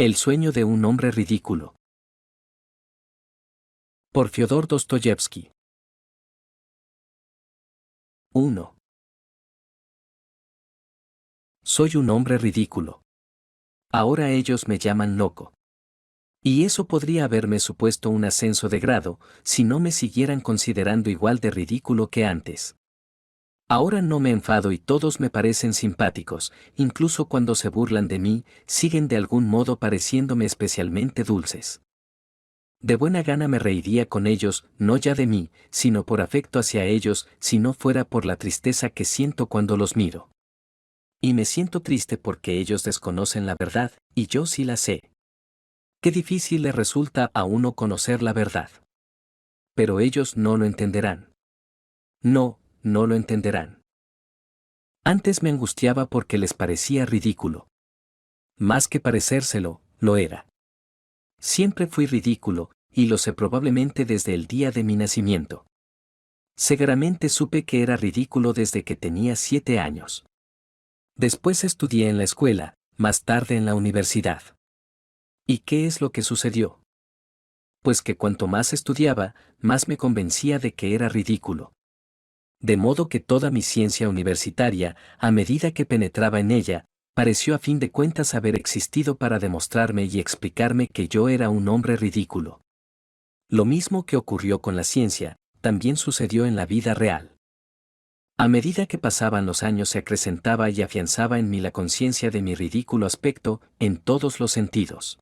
El sueño de un hombre ridículo. Por Fyodor Dostoyevsky. 1. Soy un hombre ridículo. Ahora ellos me llaman loco. Y eso podría haberme supuesto un ascenso de grado, si no me siguieran considerando igual de ridículo que antes. Ahora no me enfado y todos me parecen simpáticos, incluso cuando se burlan de mí, siguen de algún modo pareciéndome especialmente dulces. De buena gana me reiría con ellos, no ya de mí, sino por afecto hacia ellos, si no fuera por la tristeza que siento cuando los miro. Y me siento triste porque ellos desconocen la verdad, y yo sí la sé. Qué difícil le resulta a uno conocer la verdad. Pero ellos no lo entenderán. No lo entenderán. Antes me angustiaba porque les parecía ridículo. Más que parecérselo, lo era. Siempre fui ridículo, y lo sé probablemente desde el día de mi nacimiento. Seguramente supe que era ridículo desde que tenía 7 años. Después estudié en la escuela, más tarde en la universidad. ¿Y qué es lo que sucedió? Pues que cuanto más estudiaba, más me convencía de que era ridículo. De modo que toda mi ciencia universitaria, a medida que penetraba en ella, pareció a fin de cuentas haber existido para demostrarme y explicarme que yo era un hombre ridículo. Lo mismo que ocurrió con la ciencia, también sucedió en la vida real. A medida que pasaban los años se acrecentaba y afianzaba en mí la conciencia de mi ridículo aspecto, en todos los sentidos.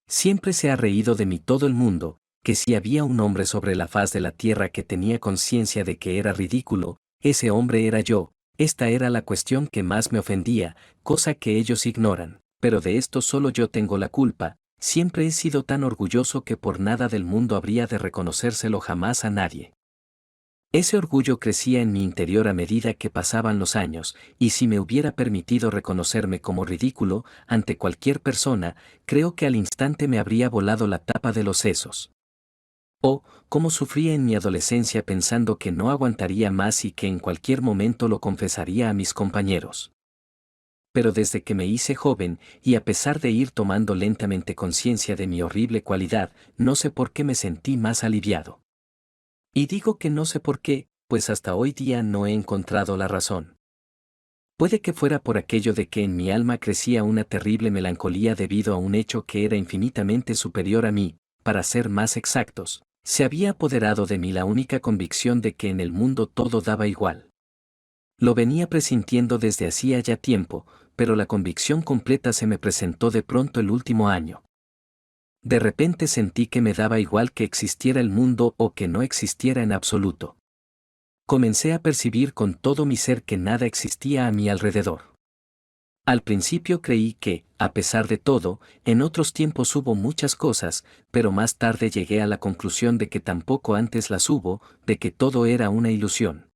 Siempre se ha reído de mí todo el mundo, que si había un hombre sobre la faz de la tierra que tenía conciencia de que era ridículo, ese hombre era yo. Esta era la cuestión que más me ofendía, cosa que ellos ignoran, pero de esto solo yo tengo la culpa. Siempre he sido tan orgulloso que por nada del mundo habría de reconocérselo jamás a nadie. Ese orgullo crecía en mi interior a medida que pasaban los años, y si me hubiera permitido reconocerme como ridículo ante cualquier persona, creo que al instante me habría volado la tapa de los sesos. Oh, cómo sufría en mi adolescencia pensando que no aguantaría más y que en cualquier momento lo confesaría a mis compañeros. Pero desde que me hice joven, y a pesar de ir tomando lentamente conciencia de mi horrible cualidad, no sé por qué me sentí más aliviado. Y digo que no sé por qué, pues hasta hoy día no he encontrado la razón. Puede que fuera por aquello de que en mi alma crecía una terrible melancolía debido a un hecho que era infinitamente superior a mí. Para ser más exactos, se había apoderado de mí la única convicción de que en el mundo todo daba igual. Lo venía presintiendo desde hacía ya tiempo, pero la convicción completa se me presentó de pronto el último año. De repente sentí que me daba igual que existiera el mundo o que no existiera en absoluto. Comencé a percibir con todo mi ser que nada existía a mi alrededor. Al principio creí que, a pesar de todo, en otros tiempos hubo muchas cosas, pero más tarde llegué a la conclusión de que tampoco antes las hubo, de que todo era una ilusión.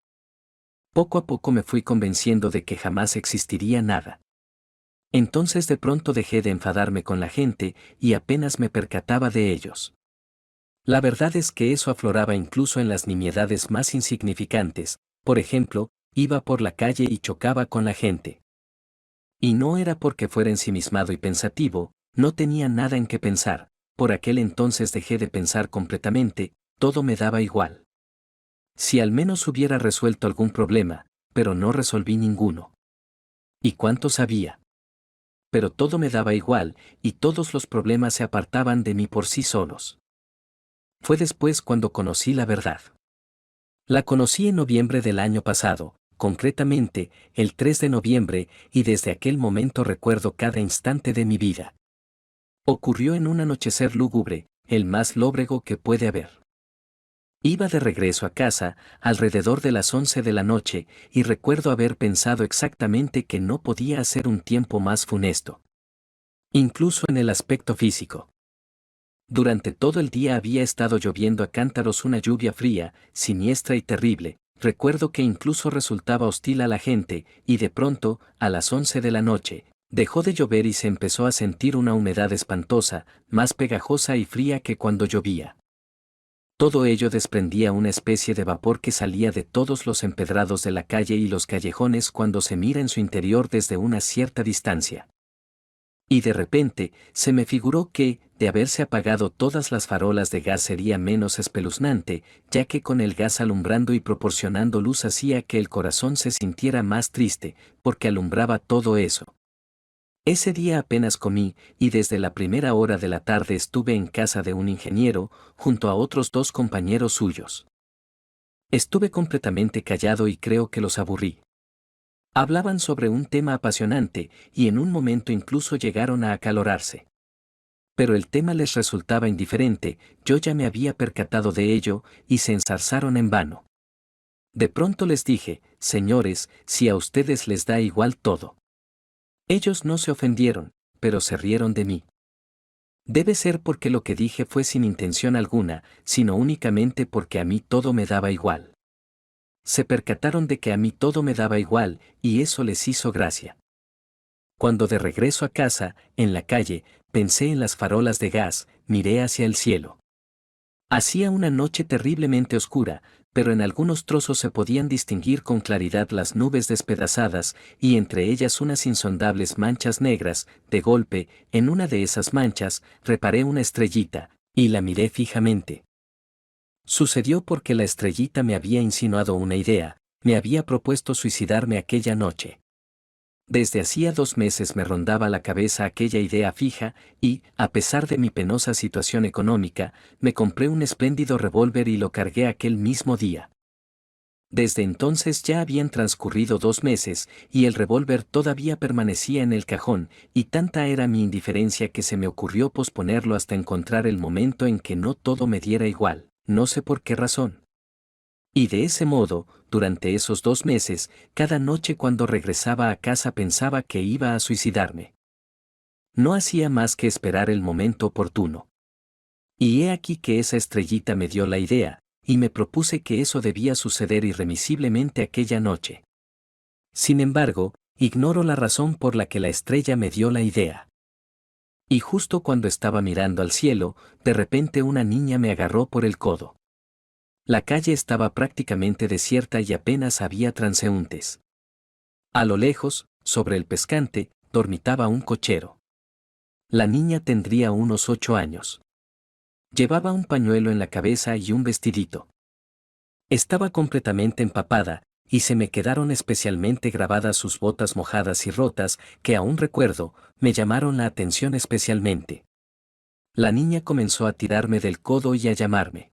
Poco a poco me fui convenciendo de que jamás existiría nada. Entonces de pronto dejé de enfadarme con la gente y apenas me percataba de ellos. La verdad es que eso afloraba incluso en las nimiedades más insignificantes. Por ejemplo, iba por la calle y chocaba con la gente. Y no era porque fuera ensimismado y pensativo, no tenía nada en qué pensar, por aquel entonces dejé de pensar completamente, todo me daba igual. Si al menos hubiera resuelto algún problema, pero no resolví ninguno. ¿Y cuántos había? Pero todo me daba igual, y todos los problemas se apartaban de mí por sí solos. Fue después cuando conocí la verdad. La conocí en noviembre del año pasado, concretamente, el 3 de noviembre, y desde aquel momento recuerdo cada instante de mi vida. Ocurrió en un anochecer lúgubre, el más lóbrego que puede haber. Iba de regreso a casa, alrededor de las 11 de la noche, y recuerdo haber pensado exactamente que no podía hacer un tiempo más funesto. Incluso en el aspecto físico. Durante todo el día había estado lloviendo a cántaros una lluvia fría, siniestra y terrible. Recuerdo que incluso resultaba hostil a la gente, y de pronto, a las 11 de la noche, dejó de llover y se empezó a sentir una humedad espantosa, más pegajosa y fría que cuando llovía. Todo ello desprendía una especie de vapor que salía de todos los empedrados de la calle y los callejones cuando se mira en su interior desde una cierta distancia. Y de repente, se me figuró que, de haberse apagado todas las farolas de gas sería menos espeluznante, ya que con el gas alumbrando y proporcionando luz hacía que el corazón se sintiera más triste, porque alumbraba todo eso. Ese día apenas comí, y desde la primera hora de la tarde estuve en casa de un ingeniero, junto a otros 2 compañeros suyos. Estuve completamente callado y creo que los aburrí. Hablaban sobre un tema apasionante, y en un momento incluso llegaron a acalorarse. Pero el tema les resultaba indiferente, yo ya me había percatado de ello, y se enzarzaron en vano. De pronto les dije, señores, si a ustedes les da igual todo. Ellos no se ofendieron, pero se rieron de mí. Debe ser porque lo que dije fue sin intención alguna, sino únicamente porque a mí todo me daba igual. Se percataron de que a mí todo me daba igual, y eso les hizo gracia. Cuando de regreso a casa, en la calle, pensé en las farolas de gas, miré hacia el cielo. Hacía una noche terriblemente oscura, pero en algunos trozos se podían distinguir con claridad las nubes despedazadas, y entre ellas unas insondables manchas negras. De golpe, en una de esas manchas, reparé una estrellita, y la miré fijamente. Sucedió porque la estrellita me había insinuado una idea, me había propuesto suicidarme aquella noche. Desde hacía 2 meses me rondaba la cabeza aquella idea fija, y, a pesar de mi penosa situación económica, me compré un espléndido revólver y lo cargué aquel mismo día. Desde entonces ya habían transcurrido 2 meses, y el revólver todavía permanecía en el cajón, y tanta era mi indiferencia que se me ocurrió posponerlo hasta encontrar el momento en que no todo me diera igual, no sé por qué razón. Y de ese modo, durante esos 2 meses, cada noche cuando regresaba a casa pensaba que iba a suicidarme. No hacía más que esperar el momento oportuno. Y he aquí que esa estrellita me dio la idea, y me propuse que eso debía suceder irremisiblemente aquella noche. Sin embargo, ignoro la razón por la que la estrella me dio la idea. Y justo cuando estaba mirando al cielo, de repente una niña me agarró por el codo. La calle estaba prácticamente desierta y apenas había transeúntes. A lo lejos, sobre el pescante, dormitaba un cochero. La niña tendría unos 8 años. Llevaba un pañuelo en la cabeza y un vestidito. Estaba completamente empapada, y se me quedaron especialmente grabadas sus botas mojadas y rotas, que aún recuerdo, me llamaron la atención especialmente. La niña comenzó a tirarme del codo y a llamarme.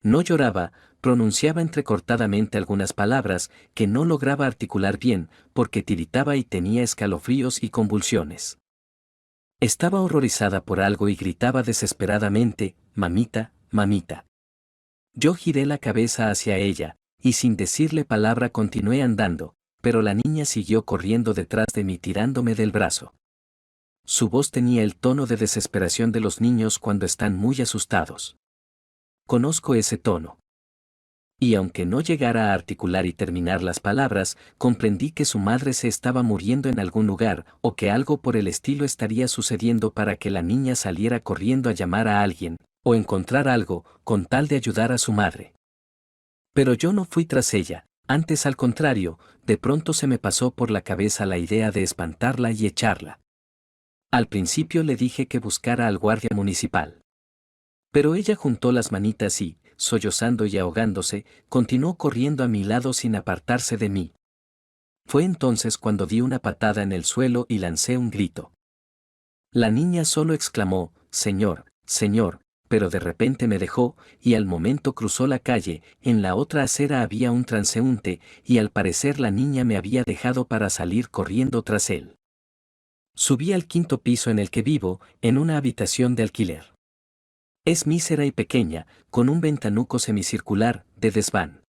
No lloraba, pronunciaba entrecortadamente algunas palabras que no lograba articular bien, porque tiritaba y tenía escalofríos y convulsiones. Estaba horrorizada por algo y gritaba desesperadamente, mamita, mamita. Yo giré la cabeza hacia ella, y sin decirle palabra continué andando, pero la niña siguió corriendo detrás de mí tirándome del brazo. Su voz tenía el tono de desesperación de los niños cuando están muy asustados. Conozco ese tono. Y aunque no llegara a articular y terminar las palabras, comprendí que su madre se estaba muriendo en algún lugar, o que algo por el estilo estaría sucediendo para que la niña saliera corriendo a llamar a alguien, o encontrar algo, con tal de ayudar a su madre. Pero yo no fui tras ella, antes al contrario, de pronto se me pasó por la cabeza la idea de espantarla y echarla. Al principio le dije que buscara al guardia municipal. Pero ella juntó las manitas y, sollozando y ahogándose, continuó corriendo a mi lado sin apartarse de mí. Fue entonces cuando di una patada en el suelo y lancé un grito. La niña solo exclamó, Señor, Señor, pero de repente me dejó, y al momento cruzó la calle. En la otra acera había un transeúnte, y al parecer la niña me había dejado para salir corriendo tras él. Subí al 5.º piso en el que vivo, en una habitación de alquiler. Es mísera y pequeña, con un ventanuco semicircular, de desván.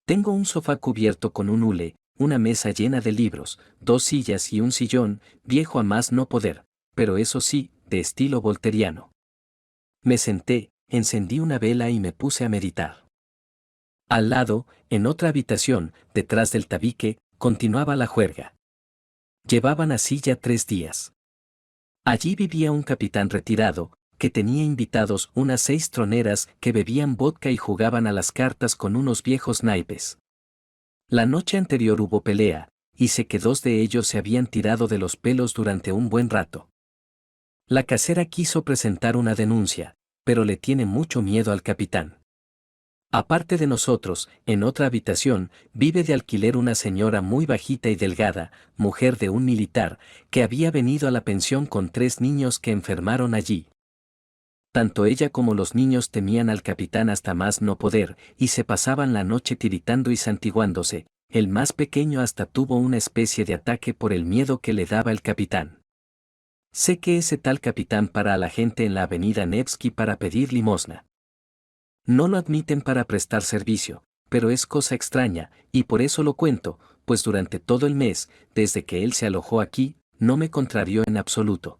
Tengo un sofá cubierto con un hule, una mesa llena de libros, 2 sillas y un sillón, viejo a más no poder, pero eso sí, de estilo volteriano. Me senté, encendí una vela y me puse a meditar. Al lado, en otra habitación, detrás del tabique, continuaba la juerga. Llevaban así ya 3 días. Allí vivía un capitán retirado, que tenía invitados unas 6 troneras que bebían vodka y jugaban a las cartas con unos viejos naipes. La noche anterior hubo pelea, y sé que 2 de ellos se habían tirado de los pelos durante un buen rato. La casera quiso presentar una denuncia, pero le tiene mucho miedo al capitán. Aparte de nosotros, en otra habitación, vive de alquiler una señora muy bajita y delgada, mujer de un militar, que había venido a la pensión con 3 niños que enfermaron allí. Tanto ella como los niños temían al capitán hasta más no poder, y se pasaban la noche tiritando y santiguándose. El más pequeño hasta tuvo una especie de ataque por el miedo que le daba el capitán. Sé que ese tal capitán para a la gente en la avenida Nevsky para pedir limosna. No lo admiten para prestar servicio, pero es cosa extraña, y por eso lo cuento, pues durante todo el mes, desde que él se alojó aquí, no me contrarió en absoluto.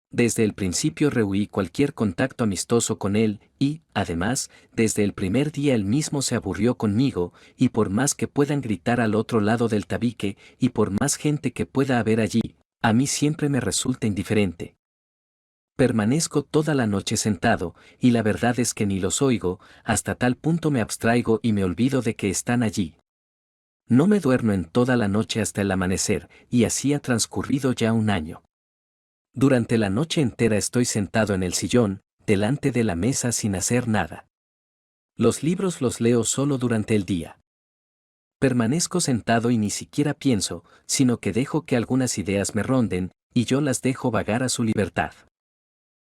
Desde el principio rehuí cualquier contacto amistoso con él, y, además, desde el primer día él mismo se aburrió conmigo, y por más que puedan gritar al otro lado del tabique, y por más gente que pueda haber allí, a mí siempre me resulta indiferente. Permanezco toda la noche sentado, y la verdad es que ni los oigo, hasta tal punto me abstraigo y me olvido de que están allí. No me duermo en toda la noche hasta el amanecer, y así ha transcurrido ya un año. Durante la noche entera estoy sentado en el sillón, delante de la mesa sin hacer nada. Los libros los leo solo durante el día. Permanezco sentado y ni siquiera pienso, sino que dejo que algunas ideas me ronden, y yo las dejo vagar a su libertad.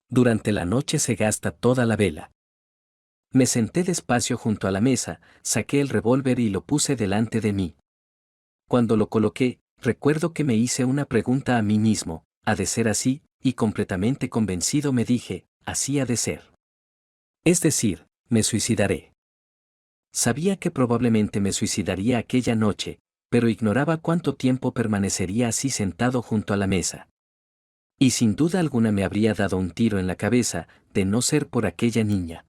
Durante la noche se gasta toda la vela. Me senté despacio junto a la mesa, saqué el revólver y lo puse delante de mí. Cuando lo coloqué, recuerdo que me hice una pregunta a mí mismo: ¿ha de ser así? Y completamente convencido me dije: así ha de ser. Es decir, me suicidaré. Sabía que probablemente me suicidaría aquella noche, pero ignoraba cuánto tiempo permanecería así sentado junto a la mesa. Y sin duda alguna me habría dado un tiro en la cabeza, de no ser por aquella niña.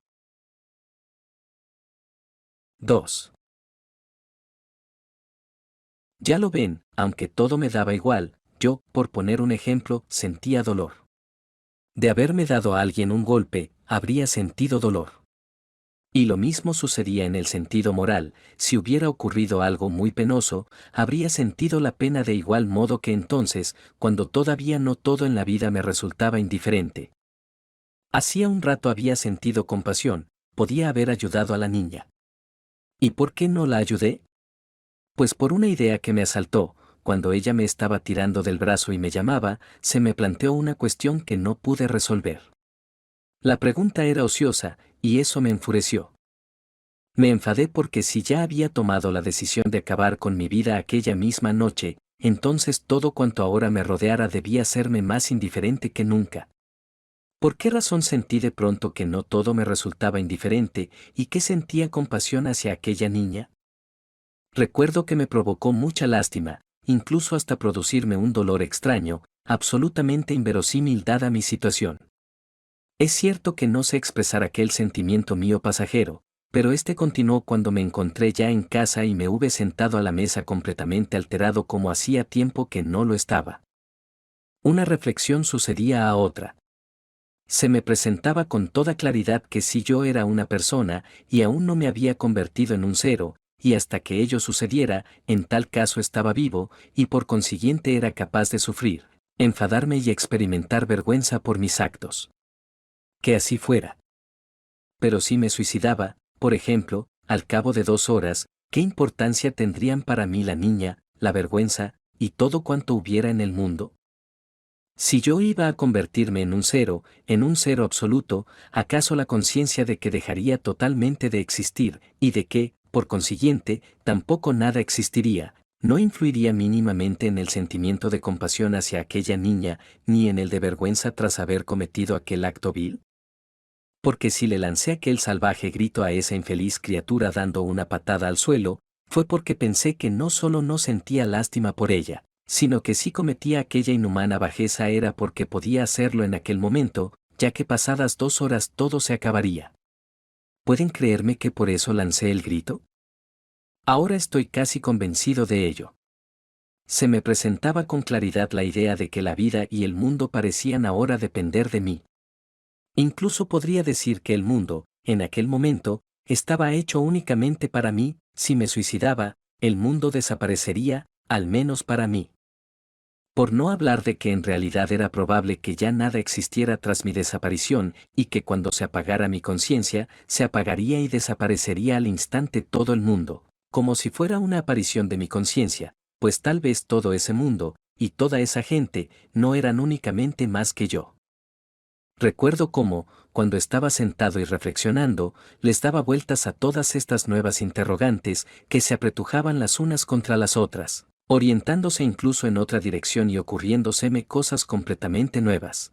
2. Ya lo ven, aunque todo me daba igual, yo, por poner un ejemplo, sentía dolor. De haberme dado a alguien un golpe, habría sentido dolor. Y lo mismo sucedía en el sentido moral: si hubiera ocurrido algo muy penoso, habría sentido la pena de igual modo que entonces, cuando todavía no todo en la vida me resultaba indiferente. Hacía un rato había sentido compasión, podía haber ayudado a la niña. ¿Y por qué no la ayudé? Pues por una idea que me asaltó: cuando ella me estaba tirando del brazo y me llamaba, se me planteó una cuestión que no pude resolver. La pregunta era ociosa, y eso me enfureció. Me enfadé porque si ya había tomado la decisión de acabar con mi vida aquella misma noche, entonces todo cuanto ahora me rodeara debía serme más indiferente que nunca. ¿Por qué razón sentí de pronto que no todo me resultaba indiferente, y que sentía compasión hacia aquella niña? Recuerdo que me provocó mucha lástima, incluso hasta producirme un dolor extraño, absolutamente inverosímil dada mi situación. Es cierto que no sé expresar aquel sentimiento mío pasajero, pero este continuó cuando me encontré ya en casa y me hube sentado a la mesa completamente alterado como hacía tiempo que no lo estaba. Una reflexión sucedía a otra. Se me presentaba con toda claridad que si yo era una persona, y aún no me había convertido en un cero, y hasta que ello sucediera, en tal caso estaba vivo, y por consiguiente era capaz de sufrir, enfadarme y experimentar vergüenza por mis actos. Que así fuera. Pero si me suicidaba, por ejemplo, al cabo de 2 horas, ¿qué importancia tendrían para mí la niña, la vergüenza, y todo cuanto hubiera en el mundo? Si yo iba a convertirme en un cero absoluto, ¿acaso la conciencia de que dejaría totalmente de existir, y de que, por consiguiente, tampoco nada existiría, no influiría mínimamente en el sentimiento de compasión hacia aquella niña, ni en el de vergüenza tras haber cometido aquel acto vil? Porque si le lancé aquel salvaje grito a esa infeliz criatura dando una patada al suelo, fue porque pensé que no solo no sentía lástima por ella, sino que si cometía aquella inhumana bajeza era porque podía hacerlo en aquel momento, ya que pasadas 2 horas todo se acabaría. ¿Pueden creerme que por eso lancé el grito? Ahora estoy casi convencido de ello. Se me presentaba con claridad la idea de que la vida y el mundo parecían ahora depender de mí. Incluso podría decir que el mundo, en aquel momento, estaba hecho únicamente para mí. Si me suicidaba, el mundo desaparecería, al menos para mí. Por no hablar de que en realidad era probable que ya nada existiera tras mi desaparición y que cuando se apagara mi conciencia, se apagaría y desaparecería al instante todo el mundo, como si fuera una aparición de mi conciencia, pues tal vez todo ese mundo, y toda esa gente, no eran únicamente más que yo. Recuerdo cómo, cuando estaba sentado y reflexionando, les daba vueltas a todas estas nuevas interrogantes que se apretujaban las unas contra las otras, orientándose incluso en otra dirección y ocurriéndoseme cosas completamente nuevas.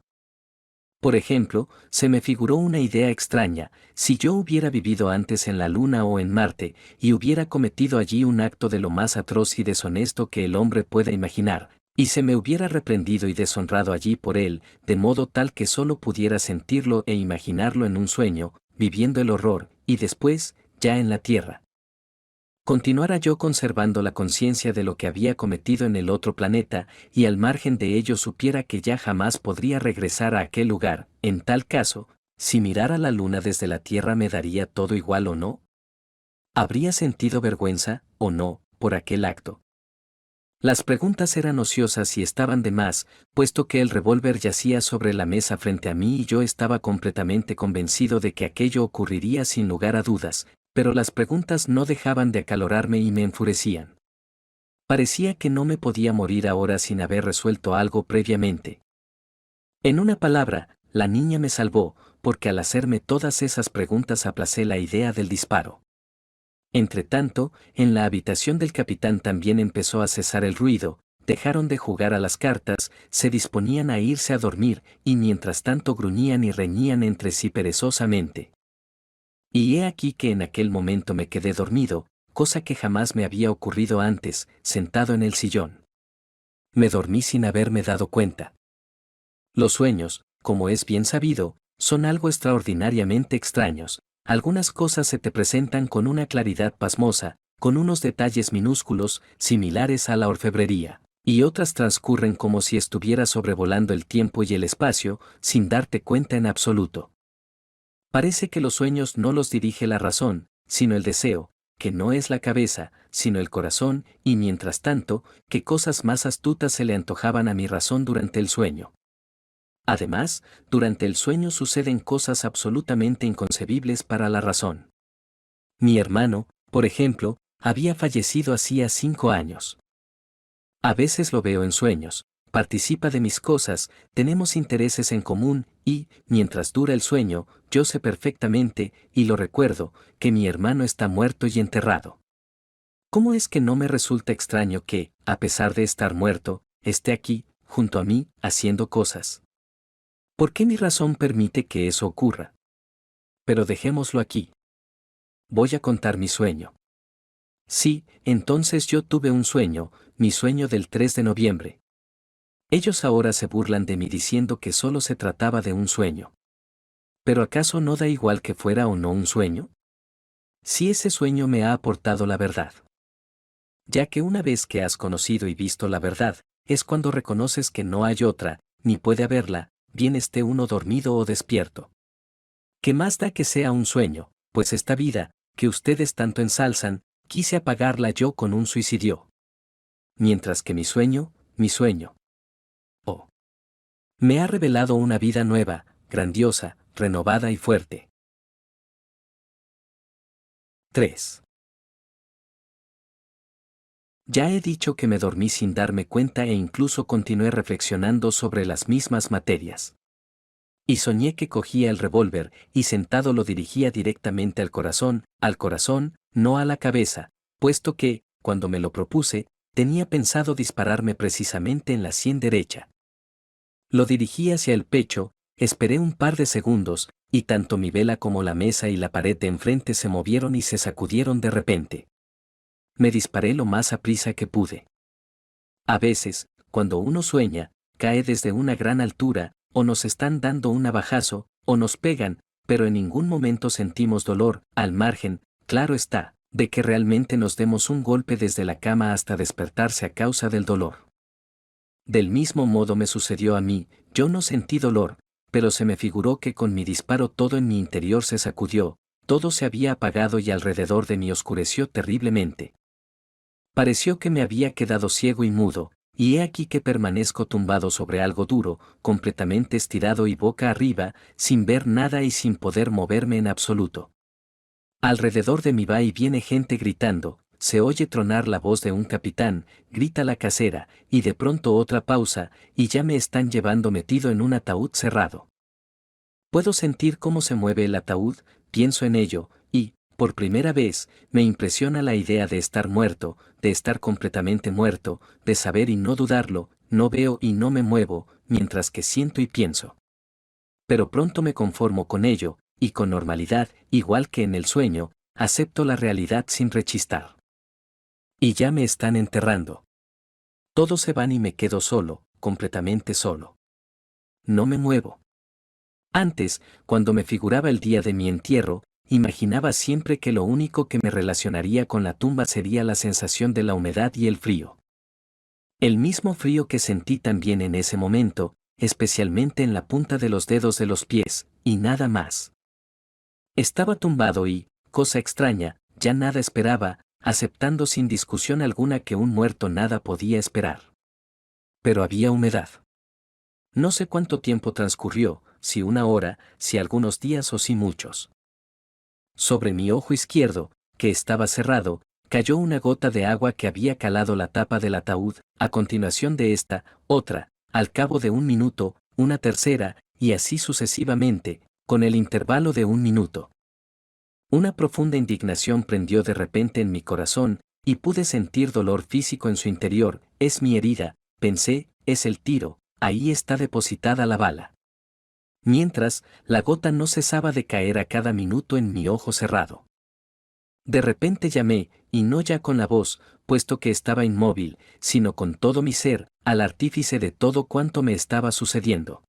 Por ejemplo, se me figuró una idea extraña: si yo hubiera vivido antes en la Luna o en Marte, y hubiera cometido allí un acto de lo más atroz y deshonesto que el hombre pueda imaginar, y se me hubiera reprendido y deshonrado allí por él, de modo tal que solo pudiera sentirlo e imaginarlo en un sueño, viviendo el horror, y después, ya en la Tierra, continuara yo conservando la conciencia de lo que había cometido en el otro planeta, y al margen de ello supiera que ya jamás podría regresar a aquel lugar, en tal caso, si mirara la luna desde la Tierra me daría todo igual o no. ¿Habría sentido vergüenza, o no, por aquel acto? Las preguntas eran ociosas y estaban de más, puesto que el revólver yacía sobre la mesa frente a mí y yo estaba completamente convencido de que aquello ocurriría sin lugar a dudas, pero las preguntas no dejaban de acalorarme y me enfurecían. Parecía que no me podía morir ahora sin haber resuelto algo previamente. En una palabra, la niña me salvó, porque al hacerme todas esas preguntas aplacé la idea del disparo. Entretanto, en la habitación del capitán también empezó a cesar el ruido, dejaron de jugar a las cartas, se disponían a irse a dormir, y mientras tanto gruñían y reñían entre sí perezosamente. Y he aquí que en aquel momento me quedé dormido, cosa que jamás me había ocurrido antes, sentado en el sillón. Me dormí sin haberme dado cuenta. Los sueños, como es bien sabido, son algo extraordinariamente extraños. Algunas cosas se te presentan con una claridad pasmosa, con unos detalles minúsculos, similares a la orfebrería, y otras transcurren como si estuvieras sobrevolando el tiempo y el espacio, sin darte cuenta en absoluto. Parece que los sueños no los dirige la razón, sino el deseo, que no es la cabeza, sino el corazón, y mientras tanto, qué cosas más astutas se le antojaban a mi razón durante el sueño. Además, durante el sueño suceden cosas absolutamente inconcebibles para la razón. Mi hermano, por ejemplo, había fallecido hacía 5 años. A veces lo veo en sueños, participa de mis cosas, tenemos intereses en común, y, mientras dura el sueño, yo sé perfectamente, y lo recuerdo, que mi hermano está muerto y enterrado. ¿Cómo es que no me resulta extraño que, a pesar de estar muerto, esté aquí, junto a mí, haciendo cosas? ¿Por qué mi razón permite que eso ocurra? Pero dejémoslo aquí. Voy a contar mi sueño. Sí, entonces yo tuve un sueño, mi sueño del 3 de noviembre. Ellos ahora se burlan de mí diciendo que solo se trataba de un sueño. ¿Pero acaso no da igual que fuera o no un sueño? Si ese sueño me ha aportado la verdad. Ya que una vez que has conocido y visto la verdad, es cuando reconoces que no hay otra, ni puede haberla, bien esté uno dormido o despierto. ¿Qué más da que sea un sueño? Pues esta vida, que ustedes tanto ensalzan, quise apagarla yo con un suicidio. Mientras que mi sueño, oh, me ha revelado una vida nueva, grandiosa, renovada y fuerte. 3. Ya he dicho que me dormí sin darme cuenta e incluso continué reflexionando sobre las mismas materias. Y soñé que cogía el revólver y sentado lo dirigía directamente al corazón, no a la cabeza, puesto que, cuando me lo propuse, tenía pensado dispararme precisamente en la sien derecha. Lo dirigí hacia el pecho, esperé un par de segundos, y tanto mi vela como la mesa y la pared de enfrente se movieron y se sacudieron de repente. Me disparé lo más aprisa que pude. A veces, cuando uno sueña, cae desde una gran altura, o nos están dando un navajazo, o nos pegan, pero en ningún momento sentimos dolor, al margen, claro está, de que realmente nos demos un golpe desde la cama hasta despertarse a causa del dolor. Del mismo modo me sucedió a mí, yo no sentí dolor, pero se me figuró que con mi disparo todo en mi interior se sacudió, todo se había apagado y alrededor de mí oscureció terriblemente. Pareció que me había quedado ciego y mudo, y he aquí que permanezco tumbado sobre algo duro, completamente estirado y boca arriba, sin ver nada y sin poder moverme en absoluto. Alrededor de mí va y viene gente gritando, se oye tronar la voz de un capitán, grita la casera, y de pronto otra pausa, y ya me están llevando metido en un ataúd cerrado. Puedo sentir cómo se mueve el ataúd, pienso en ello, y, por primera vez, me impresiona la idea de estar muerto, de estar completamente muerto, de saber y no dudarlo, no veo y no me muevo, mientras que siento y pienso. Pero pronto me conformo con ello, y con normalidad, igual que en el sueño, acepto la realidad sin rechistar. Y ya me están enterrando. Todos se van y me quedo solo, completamente solo. No me muevo. Antes, cuando me figuraba el día de mi entierro, imaginaba siempre que lo único que me relacionaría con la tumba sería la sensación de la humedad y el frío. El mismo frío que sentí también en ese momento, especialmente en la punta de los dedos de los pies, y nada más. Estaba tumbado y, cosa extraña, ya nada esperaba, aceptando sin discusión alguna que un muerto nada podía esperar. Pero había humedad. No sé cuánto tiempo transcurrió, si una hora, si algunos días o si muchos. Sobre mi ojo izquierdo, que estaba cerrado, cayó una gota de agua que había calado la tapa del ataúd, a continuación de esta, otra, al cabo de un minuto, una tercera, y así sucesivamente, con el intervalo de un minuto. Una profunda indignación prendió de repente en mi corazón, y pude sentir dolor físico en su interior. Es mi herida, pensé, es el tiro, ahí está depositada la bala. Mientras, la gota no cesaba de caer a cada minuto en mi ojo cerrado. De repente llamé, y no ya con la voz, puesto que estaba inmóvil, sino con todo mi ser, al artífice de todo cuanto me estaba sucediendo.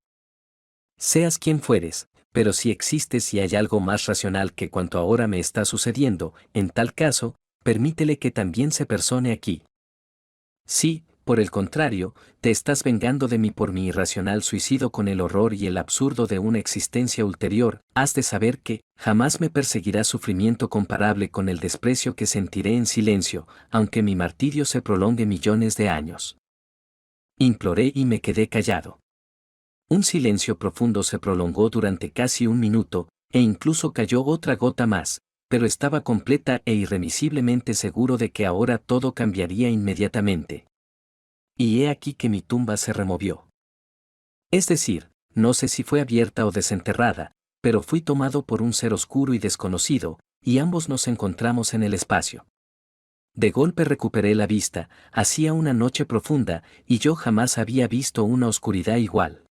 Seas quien fueres, pero si existes y hay algo más racional que cuanto ahora me está sucediendo, en tal caso, permítele que también se persone aquí. Si, por el contrario, te estás vengando de mí por mi irracional suicidio con el horror y el absurdo de una existencia ulterior, has de saber que jamás me perseguirá sufrimiento comparable con el desprecio que sentiré en silencio, aunque mi martirio se prolongue millones de años. Imploré y me quedé callado. Un silencio profundo se prolongó durante casi un minuto, e incluso cayó otra gota más, pero estaba completa e irremisiblemente seguro de que ahora todo cambiaría inmediatamente. Y he aquí que mi tumba se removió. Es decir, no sé si fue abierta o desenterrada, pero fui tomado por un ser oscuro y desconocido, y ambos nos encontramos en el espacio. De golpe recuperé la vista, hacía una noche profunda, y yo jamás había visto una oscuridad igual.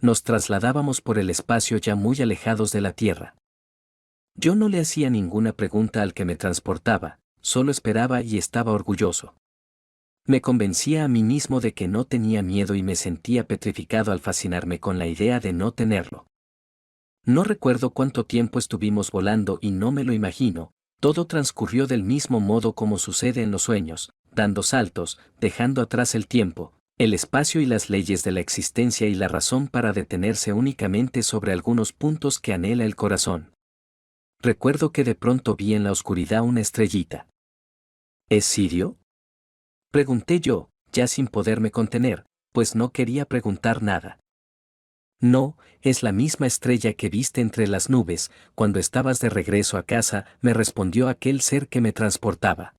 Nos trasladábamos por el espacio ya muy alejados de la Tierra. Yo no le hacía ninguna pregunta al que me transportaba, solo esperaba y estaba orgulloso. Me convencía a mí mismo de que no tenía miedo y me sentía petrificado al fascinarme con la idea de no tenerlo. No recuerdo cuánto tiempo estuvimos volando y no me lo imagino, todo transcurrió del mismo modo como sucede en los sueños, dando saltos, dejando atrás el tiempo, el espacio y las leyes de la existencia y la razón para detenerse únicamente sobre algunos puntos que anhela el corazón. Recuerdo que de pronto vi en la oscuridad una estrellita. ¿Es Sirio?, pregunté yo, ya sin poderme contener, pues no quería preguntar nada. No, es la misma estrella que viste entre las nubes, cuando estabas de regreso a casa, me respondió aquel ser que me transportaba.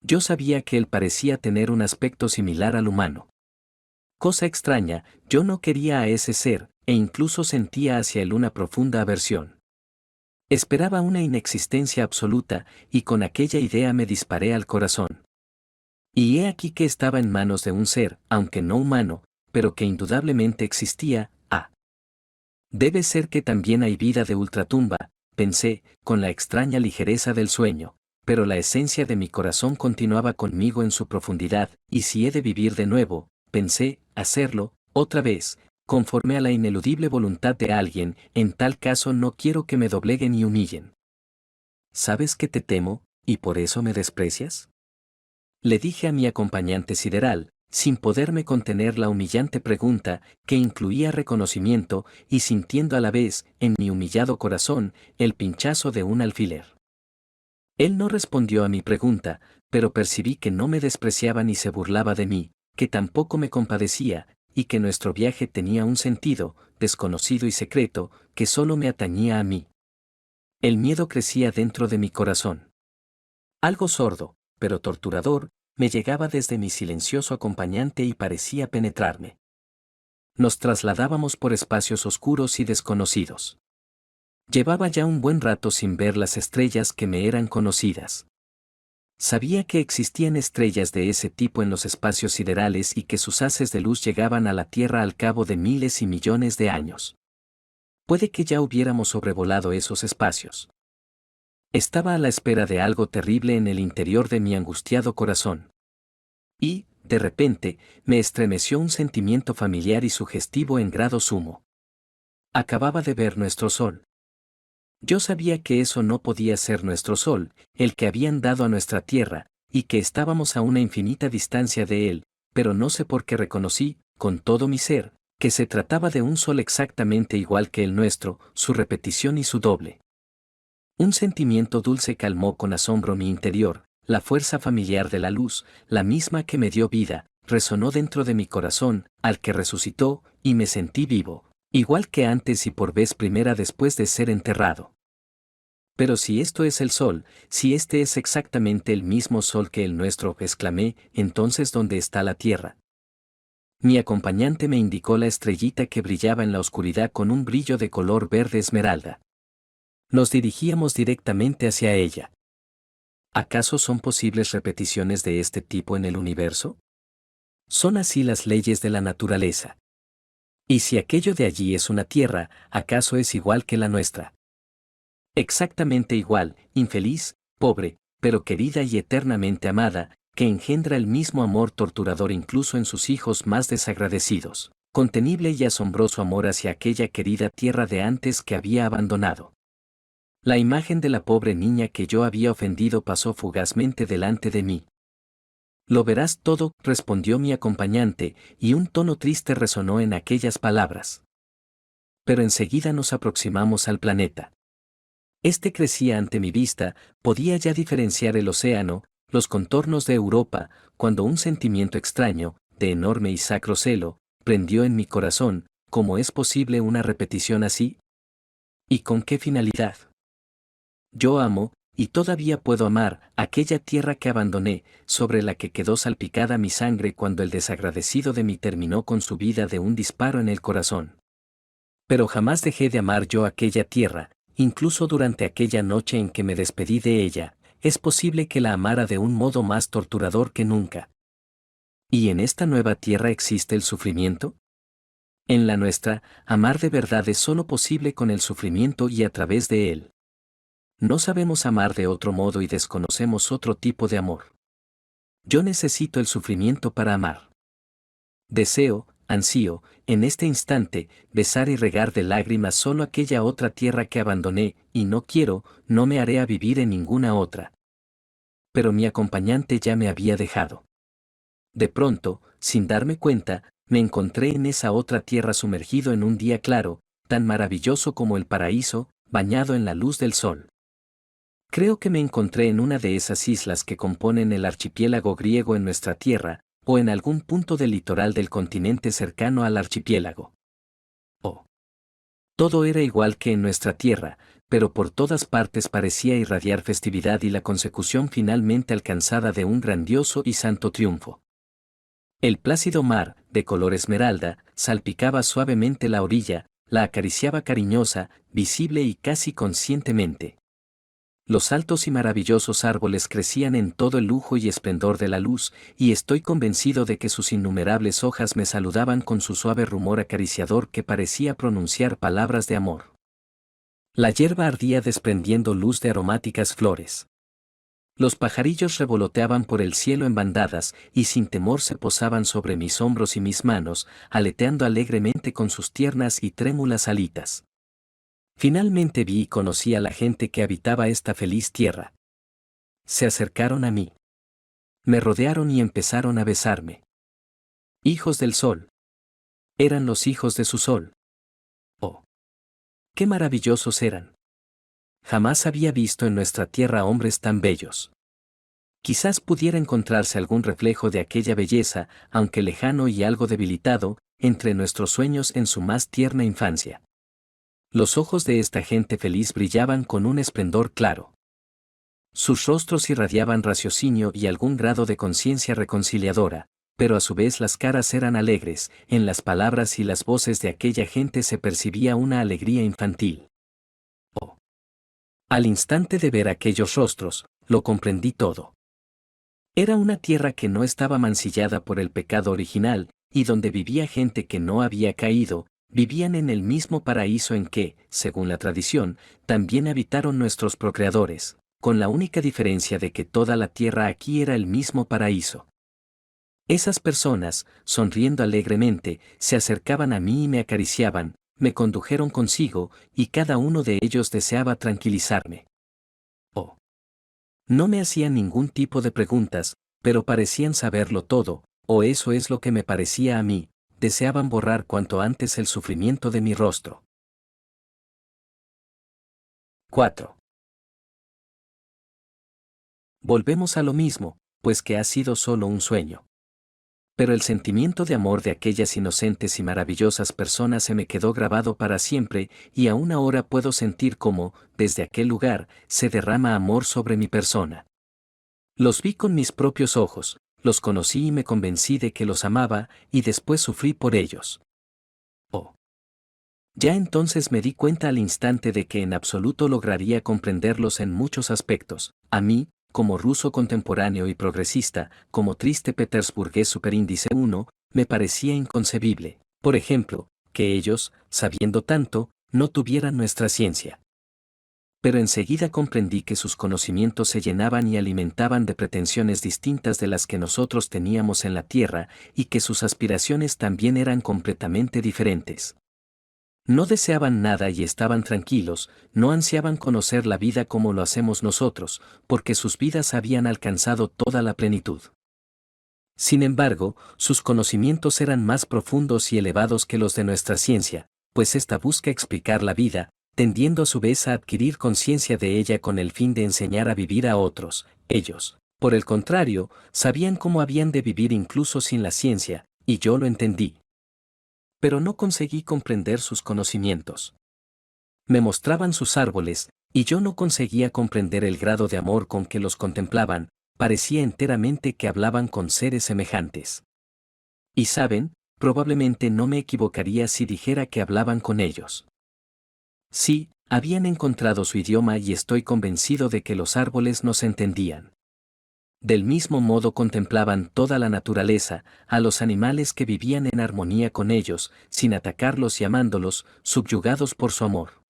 Yo sabía que él parecía tener un aspecto similar al humano. Cosa extraña, yo no quería a ese ser, e incluso sentía hacia él una profunda aversión. Esperaba una inexistencia absoluta, y con aquella idea me disparé al corazón. Y he aquí que estaba en manos de un ser, aunque no humano, pero que indudablemente existía. Debe ser que también hay vida de ultratumba, pensé, con la extraña ligereza del sueño, pero la esencia de mi corazón continuaba conmigo en su profundidad, y si he de vivir de nuevo, pensé, hacerlo, otra vez, conforme a la ineludible voluntad de alguien, en tal caso no quiero que me dobleguen y humillen. ¿Sabes que te temo, y por eso me desprecias?, le dije a mi acompañante sideral, sin poderme contener la humillante pregunta, que incluía reconocimiento, y sintiendo a la vez, en mi humillado corazón, el pinchazo de un alfiler. Él no respondió a mi pregunta, pero percibí que no me despreciaba ni se burlaba de mí, que tampoco me compadecía, y que nuestro viaje tenía un sentido, desconocido y secreto, que solo me atañía a mí. El miedo crecía dentro de mi corazón. Algo sordo, pero torturador, me llegaba desde mi silencioso acompañante y parecía penetrarme. Nos trasladábamos por espacios oscuros y desconocidos. Llevaba ya un buen rato sin ver las estrellas que me eran conocidas. Sabía que existían estrellas de ese tipo en los espacios siderales y que sus haces de luz llegaban a la Tierra al cabo de miles y millones de años. Puede que ya hubiéramos sobrevolado esos espacios. Estaba a la espera de algo terrible en el interior de mi angustiado corazón. Y, de repente, me estremeció un sentimiento familiar y sugestivo en grado sumo. Acababa de ver nuestro sol. Yo sabía que eso no podía ser nuestro sol, el que habían dado a nuestra tierra, y que estábamos a una infinita distancia de él, pero no sé por qué reconocí, con todo mi ser, que se trataba de un sol exactamente igual que el nuestro, su repetición y su doble. Un sentimiento dulce calmó con asombro mi interior, la fuerza familiar de la luz, la misma que me dio vida, resonó dentro de mi corazón, al que resucitó, y me sentí vivo, igual que antes y por vez primera después de ser enterrado. Pero si esto es el sol, si este es exactamente el mismo sol que el nuestro, exclamé, entonces ¿dónde está la tierra? Mi acompañante me indicó la estrellita que brillaba en la oscuridad con un brillo de color verde esmeralda. Nos dirigíamos directamente hacia ella. ¿Acaso son posibles repeticiones de este tipo en el universo? Son así las leyes de la naturaleza. Y si aquello de allí es una tierra, ¿acaso es igual que la nuestra? Exactamente igual, infeliz, pobre, pero querida y eternamente amada, que engendra el mismo amor torturador incluso en sus hijos más desagradecidos, contenible y asombroso amor hacia aquella querida tierra de antes que había abandonado. La imagen de la pobre niña que yo había ofendido pasó fugazmente delante de mí. Lo verás todo, respondió mi acompañante, y un tono triste resonó en aquellas palabras. Pero enseguida nos aproximamos al planeta. Este crecía ante mi vista, podía ya diferenciar el océano, los contornos de Europa, cuando un sentimiento extraño, de enorme y sacro celo, prendió en mi corazón. ¿Cómo es posible una repetición así? ¿Y con qué finalidad? Yo amo, y todavía puedo amar, aquella tierra que abandoné, sobre la que quedó salpicada mi sangre cuando el desagradecido de mí terminó con su vida de un disparo en el corazón. Pero jamás dejé de amar yo aquella tierra, incluso durante aquella noche en que me despedí de ella, es posible que la amara de un modo más torturador que nunca. ¿Y en esta nueva tierra existe el sufrimiento? En la nuestra, amar de verdad es solo posible con el sufrimiento y a través de él. No sabemos amar de otro modo y desconocemos otro tipo de amor. Yo necesito el sufrimiento para amar. Deseo, ansío, en este instante, besar y regar de lágrimas solo aquella otra tierra que abandoné, y no quiero, no me haré a vivir en ninguna otra. Pero mi acompañante ya me había dejado. De pronto, sin darme cuenta, me encontré en esa otra tierra sumergido en un día claro, tan maravilloso como el paraíso, bañado en la luz del sol. Creo que me encontré en una de esas islas que componen el archipiélago griego en nuestra tierra, o en algún punto del litoral del continente cercano al archipiélago. Oh. Todo era igual que en nuestra tierra, pero por todas partes parecía irradiar festividad y la consecución finalmente alcanzada de un grandioso y santo triunfo. El plácido mar, de color esmeralda, salpicaba suavemente la orilla, la acariciaba cariñosa, visible y casi conscientemente. Los altos y maravillosos árboles crecían en todo el lujo y esplendor de la luz, y estoy convencido de que sus innumerables hojas me saludaban con su suave rumor acariciador que parecía pronunciar palabras de amor. La hierba ardía desprendiendo luz de aromáticas flores. Los pajarillos revoloteaban por el cielo en bandadas y sin temor se posaban sobre mis hombros y mis manos, aleteando alegremente con sus tiernas y trémulas alitas. Finalmente vi y conocí a la gente que habitaba esta feliz tierra. Se acercaron a mí. Me rodearon y empezaron a besarme. Hijos del sol. Eran los hijos de su sol. Oh. Qué maravillosos eran. Jamás había visto en nuestra tierra hombres tan bellos. Quizás pudiera encontrarse algún reflejo de aquella belleza, aunque lejano y algo debilitado, entre nuestros sueños en su más tierna infancia. Los ojos de esta gente feliz brillaban con un esplendor claro. Sus rostros irradiaban raciocinio y algún grado de conciencia reconciliadora, pero a su vez las caras eran alegres, en las palabras y las voces de aquella gente se percibía una alegría infantil. Oh. Al instante de ver aquellos rostros, lo comprendí todo. Era una tierra que no estaba mancillada por el pecado original, y donde vivía gente que no había caído, vivían en el mismo paraíso en que, según la tradición, también habitaron nuestros procreadores, con la única diferencia de que toda la tierra aquí era el mismo paraíso. Esas personas, sonriendo alegremente, se acercaban a mí y me acariciaban, me condujeron consigo, y cada uno de ellos deseaba tranquilizarme. Oh. No me hacían ningún tipo de preguntas, pero parecían saberlo todo, o eso es lo que me parecía a mí, deseaban borrar cuanto antes el sufrimiento de mi rostro. 4. Volvemos a lo mismo, pues que ha sido solo un sueño. Pero el sentimiento de amor de aquellas inocentes y maravillosas personas se me quedó grabado para siempre, y aún ahora puedo sentir cómo, desde aquel lugar, se derrama amor sobre mi persona. Los vi con mis propios ojos, los conocí y me convencí de que los amaba, y después sufrí por ellos. Oh. Ya entonces me di cuenta al instante de que en absoluto lograría comprenderlos en muchos aspectos. A mí, como ruso contemporáneo y progresista, como triste petersburgués superíndice 1, me parecía inconcebible, por ejemplo, que ellos, sabiendo tanto, no tuvieran nuestra ciencia. Pero enseguida comprendí que sus conocimientos se llenaban y alimentaban de pretensiones distintas de las que nosotros teníamos en la tierra, y que sus aspiraciones también eran completamente diferentes. No deseaban nada y estaban tranquilos, no ansiaban conocer la vida como lo hacemos nosotros, porque sus vidas habían alcanzado toda la plenitud. Sin embargo, sus conocimientos eran más profundos y elevados que los de nuestra ciencia, pues ésta busca explicar la vida, tendiendo a su vez a adquirir conciencia de ella con el fin de enseñar a vivir a otros. Ellos, por el contrario, sabían cómo habían de vivir incluso sin la ciencia, y yo lo entendí. Pero no conseguí comprender sus conocimientos. Me mostraban sus árboles, y yo no conseguía comprender el grado de amor con que los contemplaban, parecía enteramente que hablaban con seres semejantes. Y saben, probablemente no me equivocaría si dijera que hablaban con ellos. Sí, habían encontrado su idioma y estoy convencido de que los árboles nos entendían. Del mismo modo contemplaban toda la naturaleza, a los animales que vivían en armonía con ellos, sin atacarlos y amándolos, subyugados por su amor.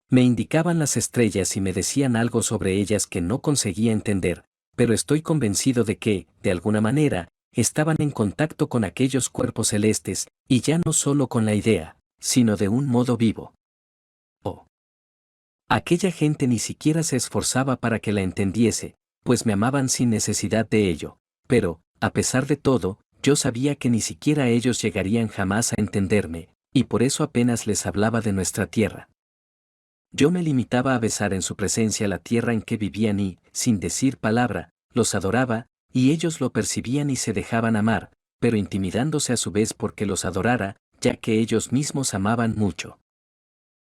Me indicaban las estrellas y me decían algo sobre ellas que no conseguía entender, pero estoy convencido de que, de alguna manera, estaban en contacto con aquellos cuerpos celestes, y ya no solo con la idea, sino de un modo vivo. Oh. Aquella gente ni siquiera se esforzaba para que la entendiese, pues me amaban sin necesidad de ello, pero, a pesar de todo, yo sabía que ni siquiera ellos llegarían jamás a entenderme, y por eso apenas les hablaba de nuestra tierra. Yo me limitaba a besar en su presencia la tierra en que vivían y, sin decir palabra, los adoraba, y ellos lo percibían y se dejaban amar, pero intimidándose a su vez porque los adorara, ya que ellos mismos amaban mucho.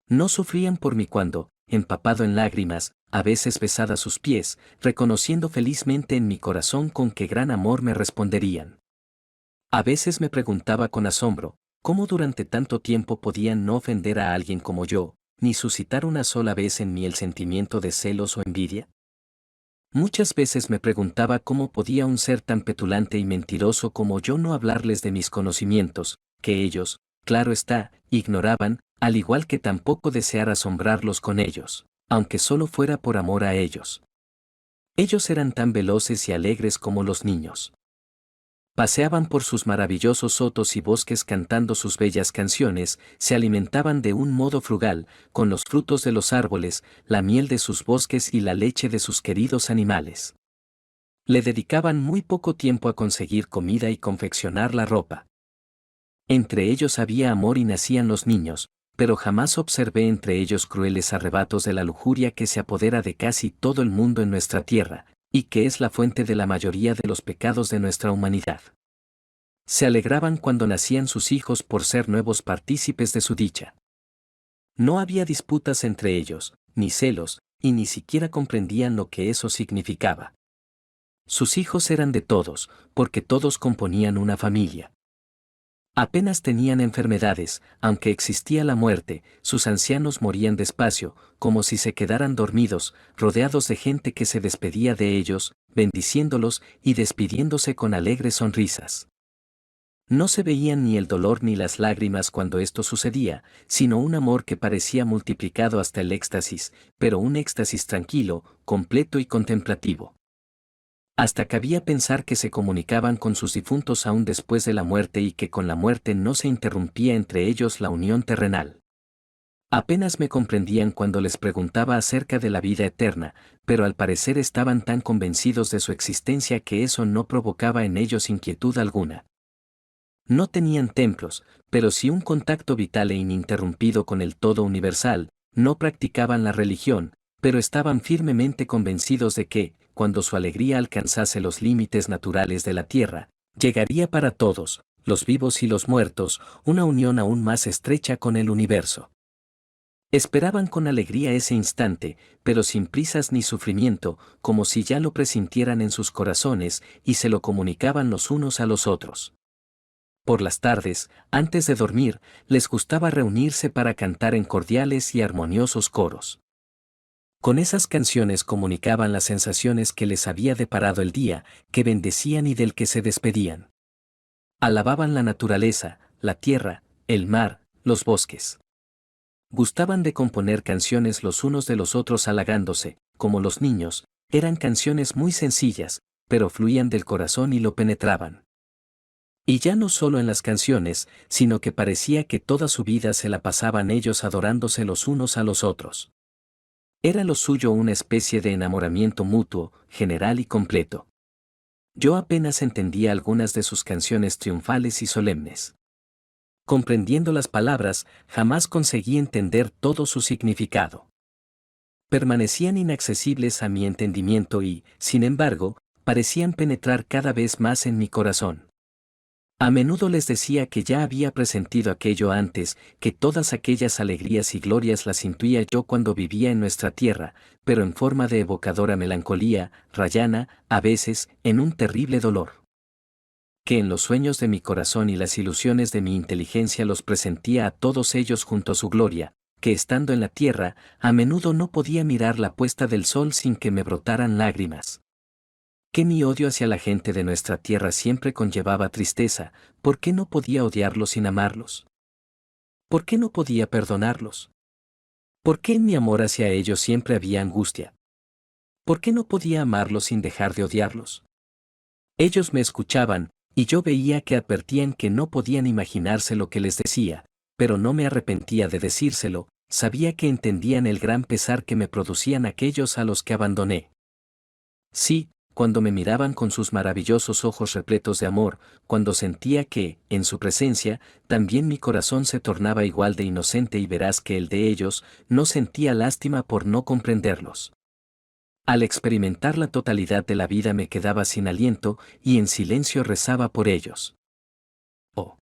No sufrían por mí cuando, empapado en lágrimas, a veces besada a sus pies, reconociendo felizmente en mi corazón con qué gran amor me responderían. A veces me preguntaba con asombro, ¿cómo durante tanto tiempo podían no ofender a alguien como yo, ni suscitar una sola vez en mí el sentimiento de celos o envidia? Muchas veces me preguntaba cómo podía un ser tan petulante y mentiroso como yo no hablarles de mis conocimientos, que ellos, claro está, ignoraban, al igual que tampoco desear asombrarlos con ellos, aunque solo fuera por amor a ellos. Ellos eran tan veloces y alegres como los niños. Paseaban por sus maravillosos sotos y bosques cantando sus bellas canciones, se alimentaban de un modo frugal, con los frutos de los árboles, la miel de sus bosques y la leche de sus queridos animales. Le dedicaban muy poco tiempo a conseguir comida y confeccionar la ropa. Entre ellos había amor y nacían los niños, pero jamás observé entre ellos crueles arrebatos de la lujuria que se apodera de casi todo el mundo en nuestra tierra, y que es la fuente de la mayoría de los pecados de nuestra humanidad. Se alegraban cuando nacían sus hijos por ser nuevos partícipes de su dicha. No había disputas entre ellos, ni celos, y ni siquiera comprendían lo que eso significaba. Sus hijos eran de todos, porque todos componían una familia. Apenas tenían enfermedades, aunque existía la muerte, sus ancianos morían despacio, como si se quedaran dormidos, rodeados de gente que se despedía de ellos, bendiciéndolos y despidiéndose con alegres sonrisas. No se veían ni el dolor ni las lágrimas cuando esto sucedía, sino un amor que parecía multiplicado hasta el éxtasis, pero un éxtasis tranquilo, completo y contemplativo. Hasta cabía pensar que se comunicaban con sus difuntos aún después de la muerte y que con la muerte no se interrumpía entre ellos la unión terrenal. Apenas me comprendían cuando les preguntaba acerca de la vida eterna, pero al parecer estaban tan convencidos de su existencia que eso no provocaba en ellos inquietud alguna. No tenían templos, pero sí un contacto vital e ininterrumpido con el todo universal, no practicaban la religión, pero estaban firmemente convencidos de que, cuando su alegría alcanzase los límites naturales de la tierra, llegaría para todos, los vivos y los muertos, una unión aún más estrecha con el universo. Esperaban con alegría ese instante, pero sin prisas ni sufrimiento, como si ya lo presintieran en sus corazones y se lo comunicaban los unos a los otros. Por las tardes, antes de dormir, les gustaba reunirse para cantar en cordiales y armoniosos coros. Con esas canciones comunicaban las sensaciones que les había deparado el día, que bendecían y del que se despedían. Alababan la naturaleza, la tierra, el mar, los bosques. Gustaban de componer canciones los unos de los otros halagándose, como los niños, eran canciones muy sencillas, pero fluían del corazón y lo penetraban. Y ya no solo en las canciones, sino que parecía que toda su vida se la pasaban ellos adorándose los unos a los otros. Era lo suyo una especie de enamoramiento mutuo, general y completo. Yo apenas entendía algunas de sus canciones triunfales y solemnes. Comprendiendo las palabras, jamás conseguí entender todo su significado. Permanecían inaccesibles a mi entendimiento y, sin embargo, parecían penetrar cada vez más en mi corazón. A menudo les decía que ya había presentido aquello antes, que todas aquellas alegrías y glorias las intuía yo cuando vivía en nuestra tierra, pero en forma de evocadora melancolía, rayana, a veces, en un terrible dolor. Que en los sueños de mi corazón y las ilusiones de mi inteligencia los presentía a todos ellos junto a su gloria, que estando en la tierra, a menudo no podía mirar la puesta del sol sin que me brotaran lágrimas. Que mi odio hacia la gente de nuestra tierra siempre conllevaba tristeza, ¿por qué no podía odiarlos sin amarlos? ¿Por qué no podía perdonarlos? ¿Por qué en mi amor hacia ellos siempre había angustia? ¿Por qué no podía amarlos sin dejar de odiarlos? Ellos me escuchaban, y yo veía que advertían que no podían imaginarse lo que les decía, pero no me arrepentía de decírselo, sabía que entendían el gran pesar que me producían aquellos a los que abandoné. Sí, cuando me miraban con sus maravillosos ojos repletos de amor, cuando sentía que, en su presencia, también mi corazón se tornaba igual de inocente y veraz que el de ellos, no sentía lástima por no comprenderlos. Al experimentar la totalidad de la vida me quedaba sin aliento y en silencio rezaba por ellos. Oh.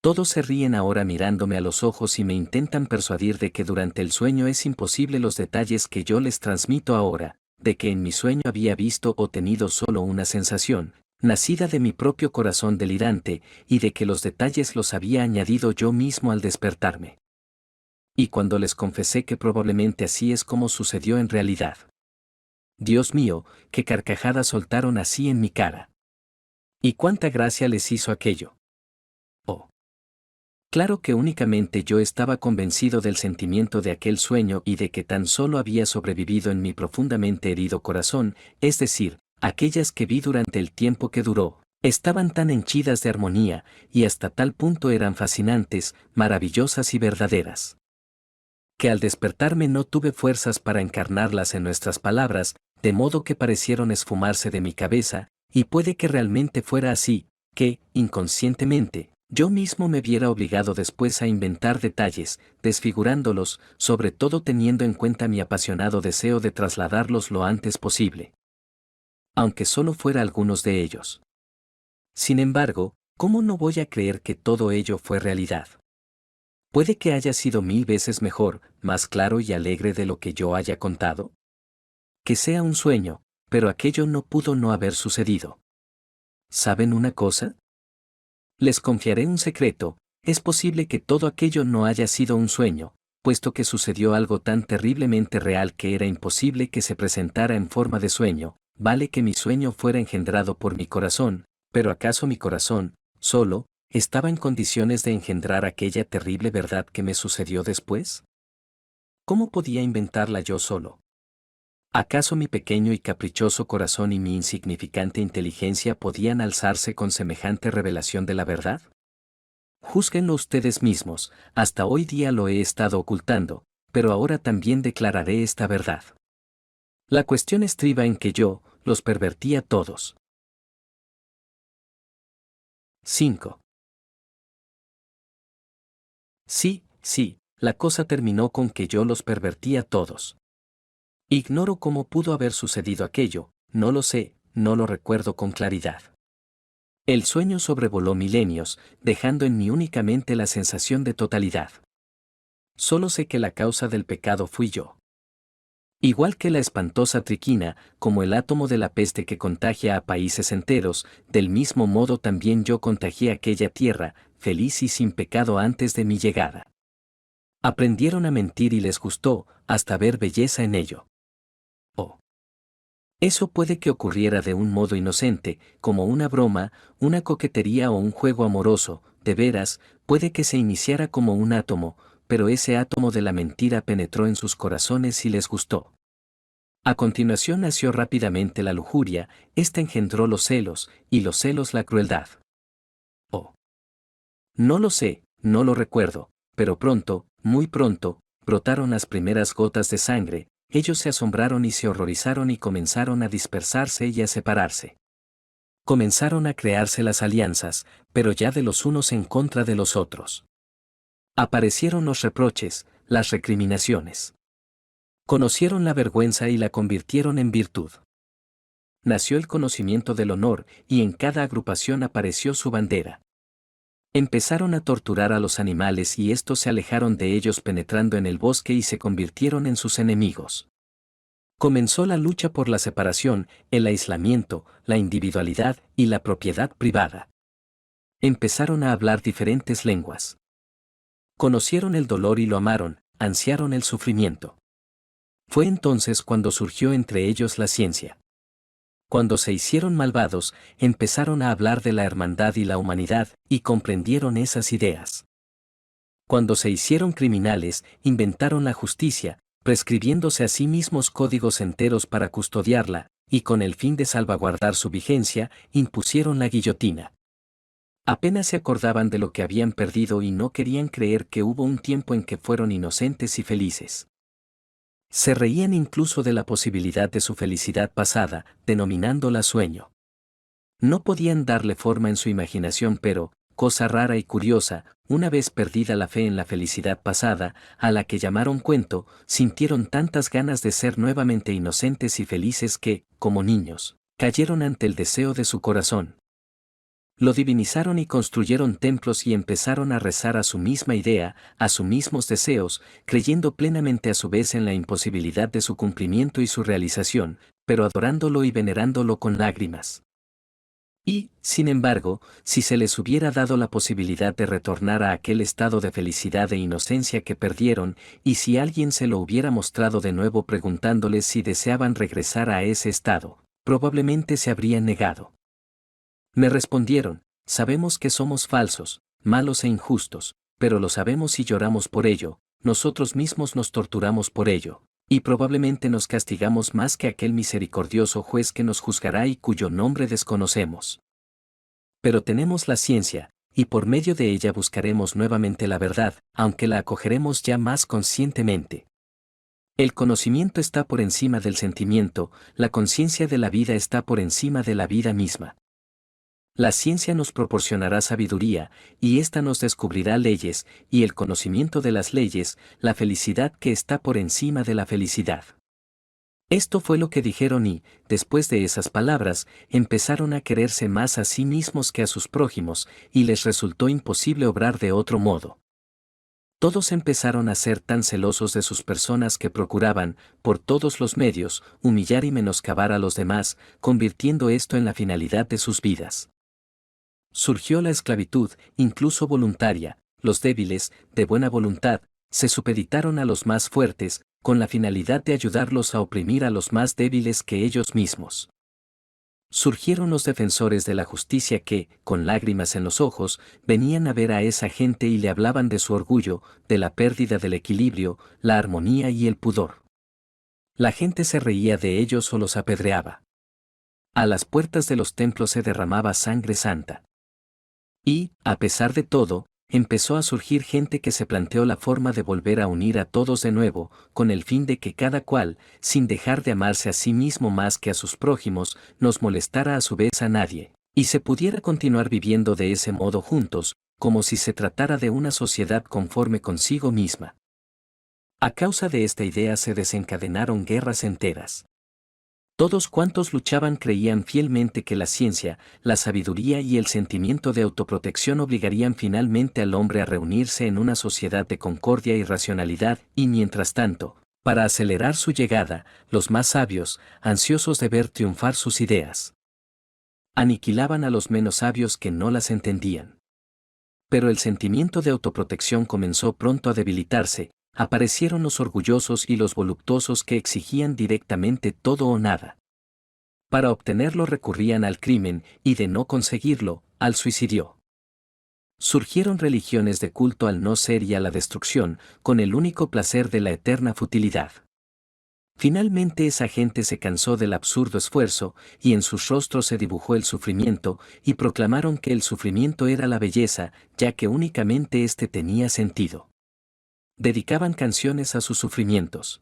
Todos se ríen ahora mirándome a los ojos y me intentan persuadir de que durante el sueño es imposible los detalles que yo les transmito ahora, de que en mi sueño había visto o tenido solo una sensación, nacida de mi propio corazón delirante, y de que los detalles los había añadido yo mismo al despertarme. Y cuando les confesé que probablemente así es como sucedió en realidad. Dios mío, qué carcajadas soltaron así en mi cara. Y cuánta gracia les hizo aquello. Oh. Claro que únicamente yo estaba convencido del sentimiento de aquel sueño y de que tan solo había sobrevivido en mi profundamente herido corazón, es decir, aquellas que vi durante el tiempo que duró, estaban tan henchidas de armonía, y hasta tal punto eran fascinantes, maravillosas y verdaderas. Que al despertarme no tuve fuerzas para encarnarlas en nuestras palabras, de modo que parecieron esfumarse de mi cabeza, y puede que realmente fuera así, que, inconscientemente, yo mismo me viera obligado después a inventar detalles, desfigurándolos, sobre todo teniendo en cuenta mi apasionado deseo de trasladarlos lo antes posible. aunque solo fuera algunos de ellos. Sin embargo, ¿cómo no voy a creer que todo ello fue realidad? Puede que haya sido 1000 veces mejor, más claro y alegre de lo que yo haya contado. Que sea un sueño, pero aquello no pudo no haber sucedido. ¿Saben una cosa? Les confiaré un secreto, es posible que todo aquello no haya sido un sueño, puesto que sucedió algo tan terriblemente real que era imposible que se presentara en forma de sueño, vale que mi sueño fuera engendrado por mi corazón, pero ¿acaso mi corazón, solo, estaba en condiciones de engendrar aquella terrible verdad que me sucedió después? ¿Cómo podía inventarla yo solo? ¿Acaso mi pequeño y caprichoso corazón y mi insignificante inteligencia podían alzarse con semejante revelación de la verdad? Júzguenlo ustedes mismos, hasta hoy día lo he estado ocultando, pero ahora también declararé esta verdad. La cuestión estriba en que yo, los pervertí a todos. 5. Sí, la cosa terminó con que yo los pervertí a todos. Ignoro cómo pudo haber sucedido aquello, no lo sé, no lo recuerdo con claridad. El sueño sobrevoló milenios, dejando en mí únicamente la sensación de totalidad. Solo sé que la causa del pecado fui yo. Igual que la espantosa triquina, como el átomo de la peste que contagia a países enteros, del mismo modo también yo contagié aquella tierra, feliz y sin pecado antes de mi llegada. Aprendieron a mentir y les gustó, hasta ver belleza en ello. Oh. Eso puede que ocurriera de un modo inocente, como una broma, una coquetería o un juego amoroso, de veras, puede que se iniciara como un átomo, pero ese átomo de la mentira penetró en sus corazones y les gustó. A continuación nació rápidamente la lujuria, ésta engendró los celos, y los celos la crueldad. Oh. No lo sé, no lo recuerdo, pero pronto, muy pronto, brotaron las primeras gotas de sangre, ellos se asombraron y se horrorizaron y comenzaron a dispersarse y a separarse. Comenzaron a crearse las alianzas, pero ya de los unos en contra de los otros. Aparecieron los reproches, las recriminaciones. Conocieron la vergüenza y la convirtieron en virtud. Nació el conocimiento del honor, y en cada agrupación apareció su bandera. Empezaron a torturar a los animales y estos se alejaron de ellos penetrando en el bosque y se convirtieron en sus enemigos. Comenzó la lucha por la separación, el aislamiento, la individualidad y la propiedad privada. Empezaron a hablar diferentes lenguas. Conocieron el dolor y lo amaron, ansiaron el sufrimiento. Fue entonces cuando surgió entre ellos la ciencia. Cuando se hicieron malvados, empezaron a hablar de la hermandad y la humanidad, y comprendieron esas ideas. Cuando se hicieron criminales, inventaron la justicia, prescribiéndose a sí mismos códigos enteros para custodiarla, y con el fin de salvaguardar su vigencia, impusieron la guillotina. Apenas se acordaban de lo que habían perdido y no querían creer que hubo un tiempo en que fueron inocentes y felices. Se reían incluso de la posibilidad de su felicidad pasada, denominándola sueño. No podían darle forma en su imaginación, pero, cosa rara y curiosa, una vez perdida la fe en la felicidad pasada, a la que llamaron cuento, sintieron tantas ganas de ser nuevamente inocentes y felices que, como niños, cayeron ante el deseo de su corazón. Lo divinizaron y construyeron templos y empezaron a rezar a su misma idea, a sus mismos deseos, creyendo plenamente a su vez en la imposibilidad de su cumplimiento y su realización, pero adorándolo y venerándolo con lágrimas. Y, sin embargo, si se les hubiera dado la posibilidad de retornar a aquel estado de felicidad e inocencia que perdieron, y si alguien se lo hubiera mostrado de nuevo preguntándoles si deseaban regresar a ese estado, probablemente se habrían negado. Me respondieron, sabemos que somos falsos, malos e injustos, pero lo sabemos y lloramos por ello, nosotros mismos nos torturamos por ello, y probablemente nos castigamos más que aquel misericordioso juez que nos juzgará y cuyo nombre desconocemos. Pero tenemos la ciencia, y por medio de ella buscaremos nuevamente la verdad, aunque la acogeremos ya más conscientemente. El conocimiento está por encima del sentimiento, la conciencia de la vida está por encima de la vida misma. La ciencia nos proporcionará sabiduría, y ésta nos descubrirá leyes, y el conocimiento de las leyes, la felicidad que está por encima de la felicidad. Esto fue lo que dijeron y, después de esas palabras, empezaron a quererse más a sí mismos que a sus prójimos, y les resultó imposible obrar de otro modo. Todos empezaron a ser tan celosos de sus personas que procuraban, por todos los medios, humillar y menoscabar a los demás, convirtiendo esto en la finalidad de sus vidas. Surgió la esclavitud, incluso voluntaria. Los débiles, de buena voluntad, se supeditaron a los más fuertes, con la finalidad de ayudarlos a oprimir a los más débiles que ellos mismos. Surgieron los defensores de la justicia que, con lágrimas en los ojos, venían a ver a esa gente y le hablaban de su orgullo, de la pérdida del equilibrio, la armonía y el pudor. La gente se reía de ellos o los apedreaba. A las puertas de los templos se derramaba sangre santa. Y, a pesar de todo, empezó a surgir gente que se planteó la forma de volver a unir a todos de nuevo, con el fin de que cada cual, sin dejar de amarse a sí mismo más que a sus prójimos, nos molestara a su vez a nadie, y se pudiera continuar viviendo de ese modo juntos, como si se tratara de una sociedad conforme consigo misma. A causa de esta idea se desencadenaron guerras enteras. Todos cuantos luchaban creían fielmente que la ciencia, la sabiduría y el sentimiento de autoprotección obligarían finalmente al hombre a reunirse en una sociedad de concordia y racionalidad, y mientras tanto, para acelerar su llegada, los más sabios, ansiosos de ver triunfar sus ideas, aniquilaban a los menos sabios que no las entendían. Pero el sentimiento de autoprotección comenzó pronto a debilitarse. Aparecieron los orgullosos y los voluptuosos que exigían directamente todo o nada. Para obtenerlo recurrían al crimen y de no conseguirlo, al suicidio. Surgieron religiones de culto al no ser y a la destrucción, con el único placer de la eterna futilidad. Finalmente esa gente se cansó del absurdo esfuerzo, y en sus rostros se dibujó el sufrimiento, y proclamaron que el sufrimiento era la belleza, ya que únicamente éste tenía sentido. Dedicaban canciones a sus sufrimientos.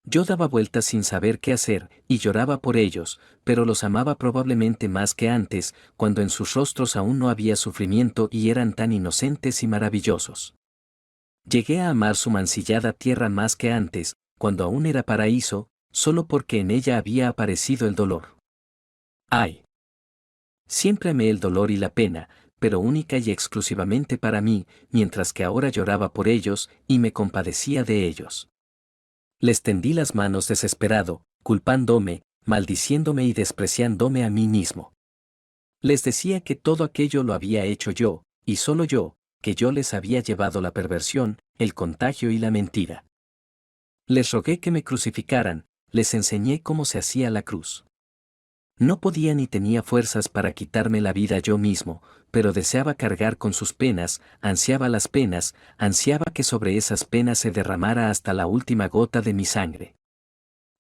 Yo daba vueltas sin saber qué hacer, y lloraba por ellos, pero los amaba probablemente más que antes, cuando en sus rostros aún no había sufrimiento y eran tan inocentes y maravillosos. Llegué a amar su mancillada tierra más que antes, cuando aún era paraíso, solo porque en ella había aparecido el dolor. ¡Ay! Siempre amé el dolor y la pena, pero única y exclusivamente para mí, mientras que ahora lloraba por ellos, y me compadecía de ellos. Les tendí las manos desesperado, culpándome, maldiciéndome y despreciándome a mí mismo. Les decía que todo aquello lo había hecho yo, y solo yo, que yo les había llevado la perversión, el contagio y la mentira. Les rogué que me crucificaran, les enseñé cómo se hacía la cruz. No podía ni tenía fuerzas para quitarme la vida yo mismo, pero deseaba cargar con sus penas, ansiaba las penas, ansiaba que sobre esas penas se derramara hasta la última gota de mi sangre.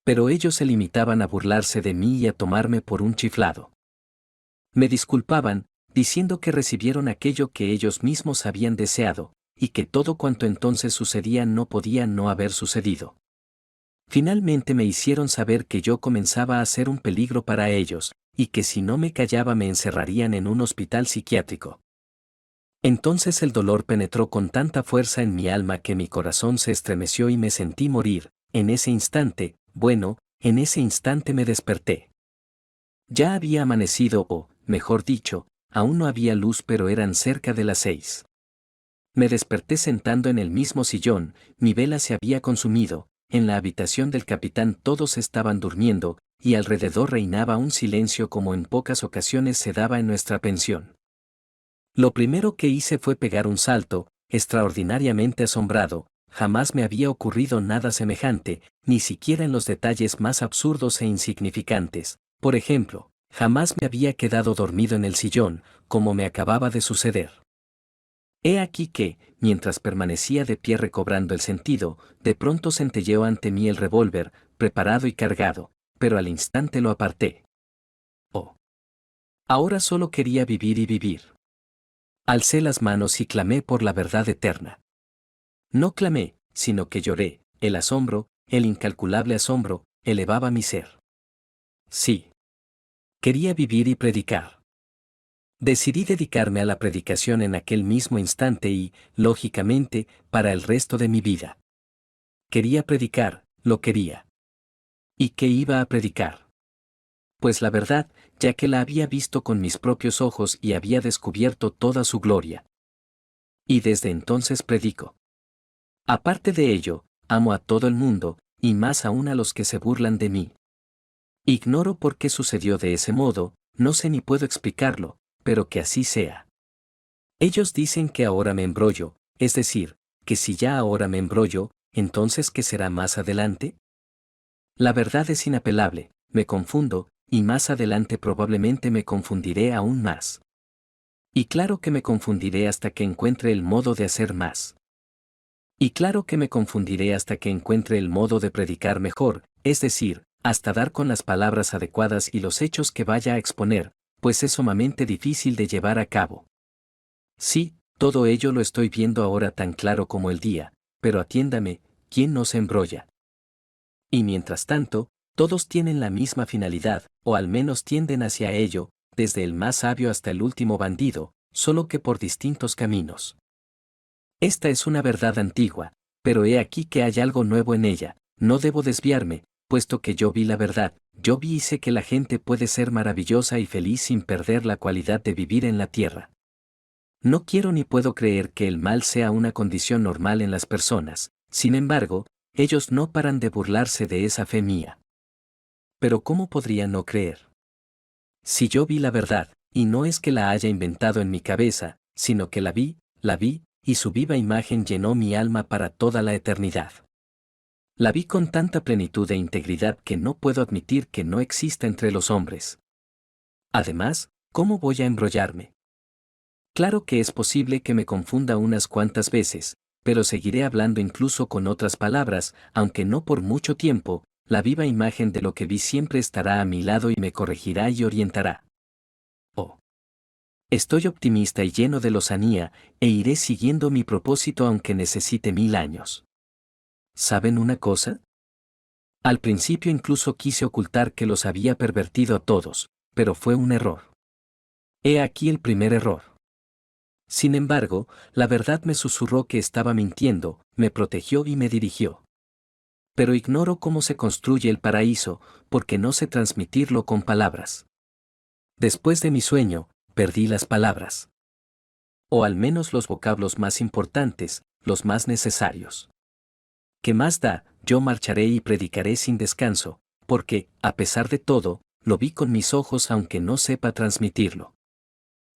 Pero ellos se limitaban a burlarse de mí y a tomarme por un chiflado. Me disculpaban, diciendo que recibieron aquello que ellos mismos habían deseado, y que todo cuanto entonces sucedía no podía no haber sucedido. Finalmente me hicieron saber que yo comenzaba a ser un peligro para ellos, y que si no me callaba me encerrarían en un hospital psiquiátrico. Entonces el dolor penetró con tanta fuerza en mi alma que mi corazón se estremeció y me sentí morir. En ese instante, en ese instante me desperté. Ya había amanecido o, mejor dicho, aún no había luz pero eran cerca de las 6. Me desperté sentando en el mismo sillón, mi vela se había consumido. En la habitación del capitán todos estaban durmiendo, y alrededor reinaba un silencio como en pocas ocasiones se daba en nuestra pensión. Lo primero que hice fue pegar un salto, extraordinariamente asombrado, jamás me había ocurrido nada semejante, ni siquiera en los detalles más absurdos e insignificantes. Por ejemplo, jamás me había quedado dormido en el sillón, como me acababa de suceder. He aquí que, mientras permanecía de pie recobrando el sentido, de pronto centelleó ante mí el revólver, preparado y cargado, pero al instante lo aparté. Oh. Ahora solo quería vivir y vivir. Alcé las manos y clamé por la verdad eterna. No clamé, sino que lloré, el asombro, el incalculable asombro, elevaba mi ser. Sí. Quería vivir y predicar. Decidí dedicarme a la predicación en aquel mismo instante y, lógicamente, para el resto de mi vida. Quería predicar, lo quería. ¿Y qué iba a predicar? Pues la verdad, ya que la había visto con mis propios ojos y había descubierto toda su gloria. Y desde entonces predico. Aparte de ello, amo a todo el mundo, y más aún a los que se burlan de mí. Ignoro por qué sucedió de ese modo, no sé ni puedo explicarlo, pero que así sea. Ellos dicen que ahora me embrollo, es decir, que si ya ahora me embrollo, entonces ¿qué será más adelante? La verdad es inapelable, me confundo, y más adelante probablemente me confundiré aún más. Y claro que me confundiré hasta que encuentre el modo de hacer más. Y claro que me confundiré hasta que encuentre el modo de predicar mejor, es decir, hasta dar con las palabras adecuadas y los hechos que vaya a exponer, pues es sumamente difícil de llevar a cabo. Sí, todo ello lo estoy viendo ahora tan claro como el día, pero atiéndame, ¿quién no se embrolla? Y mientras tanto, todos tienen la misma finalidad, o al menos tienden hacia ello, desde el más sabio hasta el último bandido, solo que por distintos caminos. Esta es una verdad antigua, pero he aquí que hay algo nuevo en ella, no debo desviarme, puesto que yo vi la verdad, yo vi y sé que la gente puede ser maravillosa y feliz sin perder la cualidad de vivir en la tierra. No quiero ni puedo creer que el mal sea una condición normal en las personas, sin embargo, ellos no paran de burlarse de esa fe mía. Pero ¿cómo podría no creer? Si yo vi la verdad, y no es que la haya inventado en mi cabeza, sino que la vi, y su viva imagen llenó mi alma para toda la eternidad. La vi con tanta plenitud e integridad que no puedo admitir que no exista entre los hombres. Además, ¿cómo voy a embrollarme? Claro que es posible que me confunda unas cuantas veces, pero seguiré hablando incluso con otras palabras, aunque no por mucho tiempo, la viva imagen de lo que vi siempre estará a mi lado y me corregirá y orientará. Oh. Estoy optimista y lleno de lozanía, e iré siguiendo mi propósito aunque necesite 1000 años. ¿Saben una cosa? Al principio incluso quise ocultar que los había pervertido a todos, pero fue un error. He aquí el primer error. Sin embargo, la verdad me susurró que estaba mintiendo, me protegió y me dirigió. Pero ignoro cómo se construye el paraíso, porque no sé transmitirlo con palabras. Después de mi sueño, perdí las palabras. O al menos los vocablos más importantes, los más necesarios. ¿Qué más da? Yo marcharé y predicaré sin descanso, porque, a pesar de todo, lo vi con mis ojos aunque no sepa transmitirlo.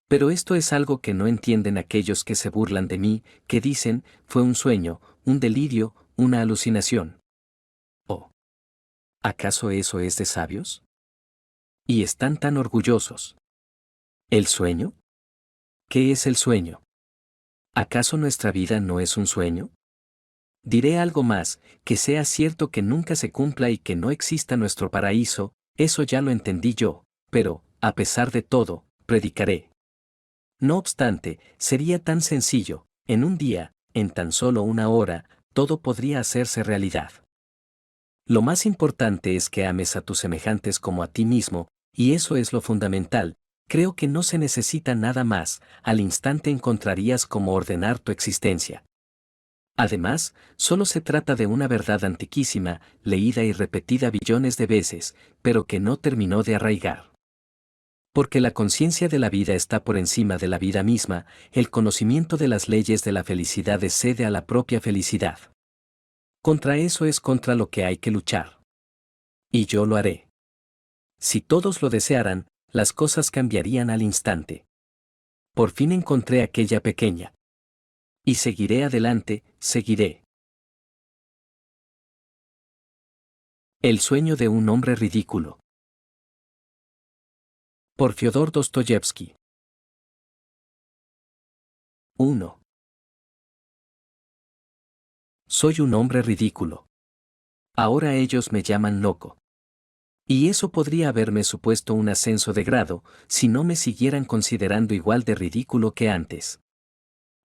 Pero esto es algo que no entienden aquellos que se burlan de mí, que dicen, fue un sueño, un delirio, una alucinación. ¿O acaso eso es de sabios? Y están tan orgullosos. ¿El sueño? ¿Qué es el sueño? ¿Acaso nuestra vida no es un sueño? Diré algo más, que sea cierto que nunca se cumpla y que no exista nuestro paraíso, eso ya lo entendí yo, pero, a pesar de todo, predicaré. No obstante, sería tan sencillo, en un día, en tan solo una hora, todo podría hacerse realidad. Lo más importante es que ames a tus semejantes como a ti mismo, y eso es lo fundamental, creo que no se necesita nada más, al instante encontrarías cómo ordenar tu existencia. Además, solo se trata de una verdad antiquísima, leída y repetida billones de veces, pero que no terminó de arraigar. Porque la conciencia de la vida está por encima de la vida misma, el conocimiento de las leyes de la felicidad excede a la propia felicidad. Contra eso es contra lo que hay que luchar. Y yo lo haré. Si todos lo desearan, las cosas cambiarían al instante. Por fin encontré aquella pequeña. Y seguiré adelante, seguiré. El sueño de un hombre ridículo. Por Fyodor Dostoyevsky. 1. Soy un hombre ridículo. Ahora ellos me llaman loco. Y eso podría haberme supuesto un ascenso de grado, si no me siguieran considerando igual de ridículo que antes.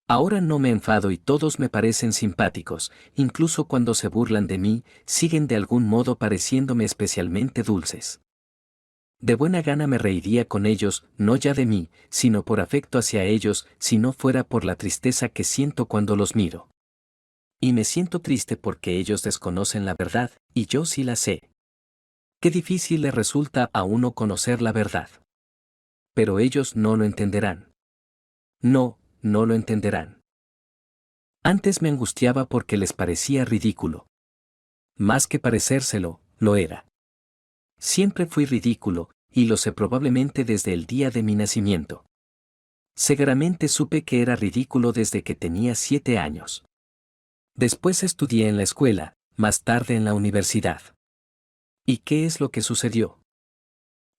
Ahora no me enfado y todos me parecen simpáticos, incluso cuando se burlan de mí, siguen de algún modo pareciéndome especialmente dulces. De buena gana me reiría con ellos, no ya de mí, sino por afecto hacia ellos, si no fuera por la tristeza que siento cuando los miro. Y me siento triste porque ellos desconocen la verdad, y yo sí la sé. Qué difícil le resulta a uno conocer la verdad. Pero ellos no lo entenderán. No, no lo entenderán. Antes me angustiaba porque les parecía ridículo. Más que parecérselo, lo era. Siempre fui ridículo, y lo sé probablemente desde el día de mi nacimiento. Seguramente supe que era ridículo desde que tenía 7 años. Después estudié en la escuela, más tarde en la universidad. ¿Y qué es lo que sucedió?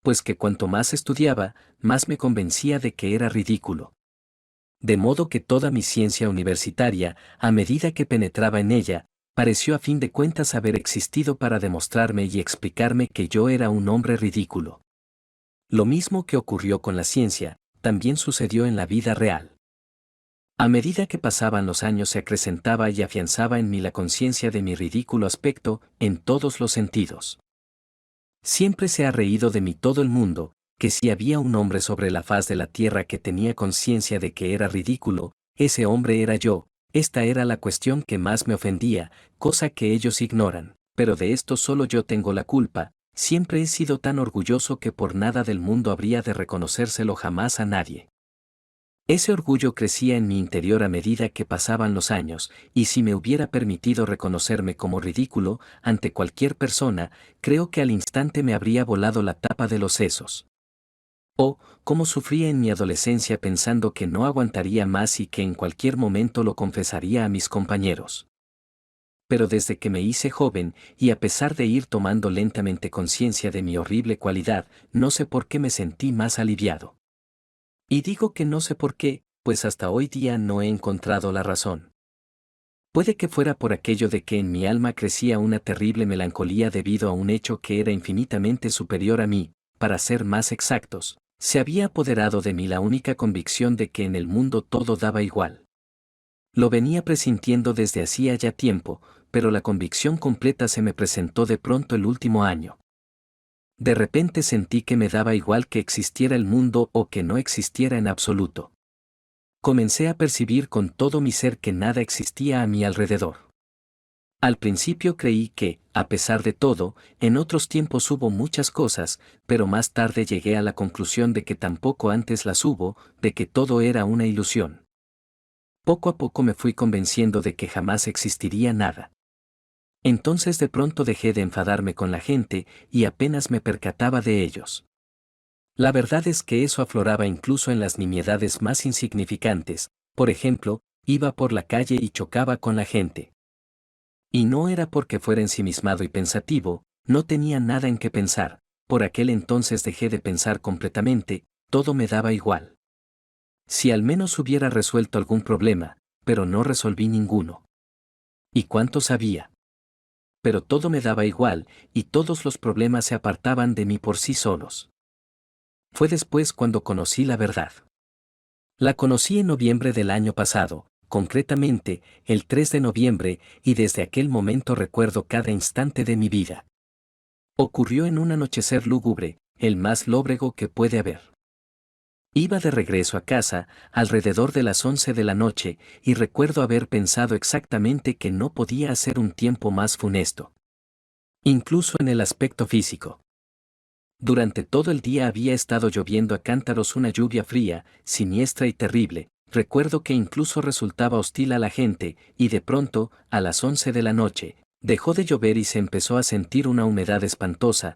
Pues que cuanto más estudiaba, más me convencía de que era ridículo. De modo que toda mi ciencia universitaria, a medida que penetraba en ella, pareció a fin de cuentas haber existido para demostrarme y explicarme que yo era un hombre ridículo. Lo mismo que ocurrió con la ciencia, también sucedió en la vida real. A medida que pasaban los años se acrecentaba y afianzaba en mí la conciencia de mi ridículo aspecto en todos los sentidos. Siempre se ha reído de mí todo el mundo, que si había un hombre sobre la faz de la tierra que tenía conciencia de que era ridículo, ese hombre era yo. Esta era la cuestión que más me ofendía, cosa que ellos ignoran, pero de esto solo yo tengo la culpa. Siempre he sido tan orgulloso que por nada del mundo habría de reconocérselo jamás a nadie. Ese orgullo crecía en mi interior a medida que pasaban los años, y si me hubiera permitido reconocerme como ridículo ante cualquier persona, creo que al instante me habría volado la tapa de los sesos. Oh, cómo sufría en mi adolescencia pensando que no aguantaría más y que en cualquier momento lo confesaría a mis compañeros. Pero desde que me hice joven, y a pesar de ir tomando lentamente conciencia de mi horrible cualidad, no sé por qué me sentí más aliviado. Y digo que no sé por qué, pues hasta hoy día no he encontrado la razón. Puede que fuera por aquello de que en mi alma crecía una terrible melancolía debido a un hecho que era infinitamente superior a mí. Para ser más exactos, se había apoderado de mí la única convicción de que en el mundo todo daba igual. Lo venía presintiendo desde hacía ya tiempo, pero la convicción completa se me presentó de pronto el último año. De repente sentí que me daba igual que existiera el mundo o que no existiera en absoluto. Comencé a percibir con todo mi ser que nada existía a mi alrededor. Al principio creí que, a pesar de todo, en otros tiempos hubo muchas cosas, pero más tarde llegué a la conclusión de que tampoco antes las hubo, de que todo era una ilusión. Poco a poco me fui convenciendo de que jamás existiría nada. Entonces de pronto dejé de enfadarme con la gente y apenas me percataba de ellos. La verdad es que eso afloraba incluso en las nimiedades más insignificantes. Por ejemplo, iba por la calle y chocaba con la gente. Y no era porque fuera ensimismado y pensativo, no tenía nada en qué pensar. Por aquel entonces dejé de pensar completamente, todo me daba igual. Si al menos hubiera resuelto algún problema, pero no resolví ninguno. ¿Y cuánto sabía? Pero todo me daba igual, y todos los problemas se apartaban de mí por sí solos. Fue después cuando conocí la verdad. La conocí en noviembre del año pasado, concretamente, el 3 de noviembre, y desde aquel momento recuerdo cada instante de mi vida. Ocurrió en un anochecer lúgubre, el más lóbrego que puede haber. Iba de regreso a casa, alrededor de las 11 de la noche, y recuerdo haber pensado exactamente que no podía hacer un tiempo más funesto. Incluso en el aspecto físico. Durante todo el día había estado lloviendo a cántaros una lluvia fría, siniestra y terrible. Recuerdo que incluso resultaba hostil a la gente, y de pronto, a las 11 de la noche, dejó de llover y se empezó a sentir una humedad espantosa,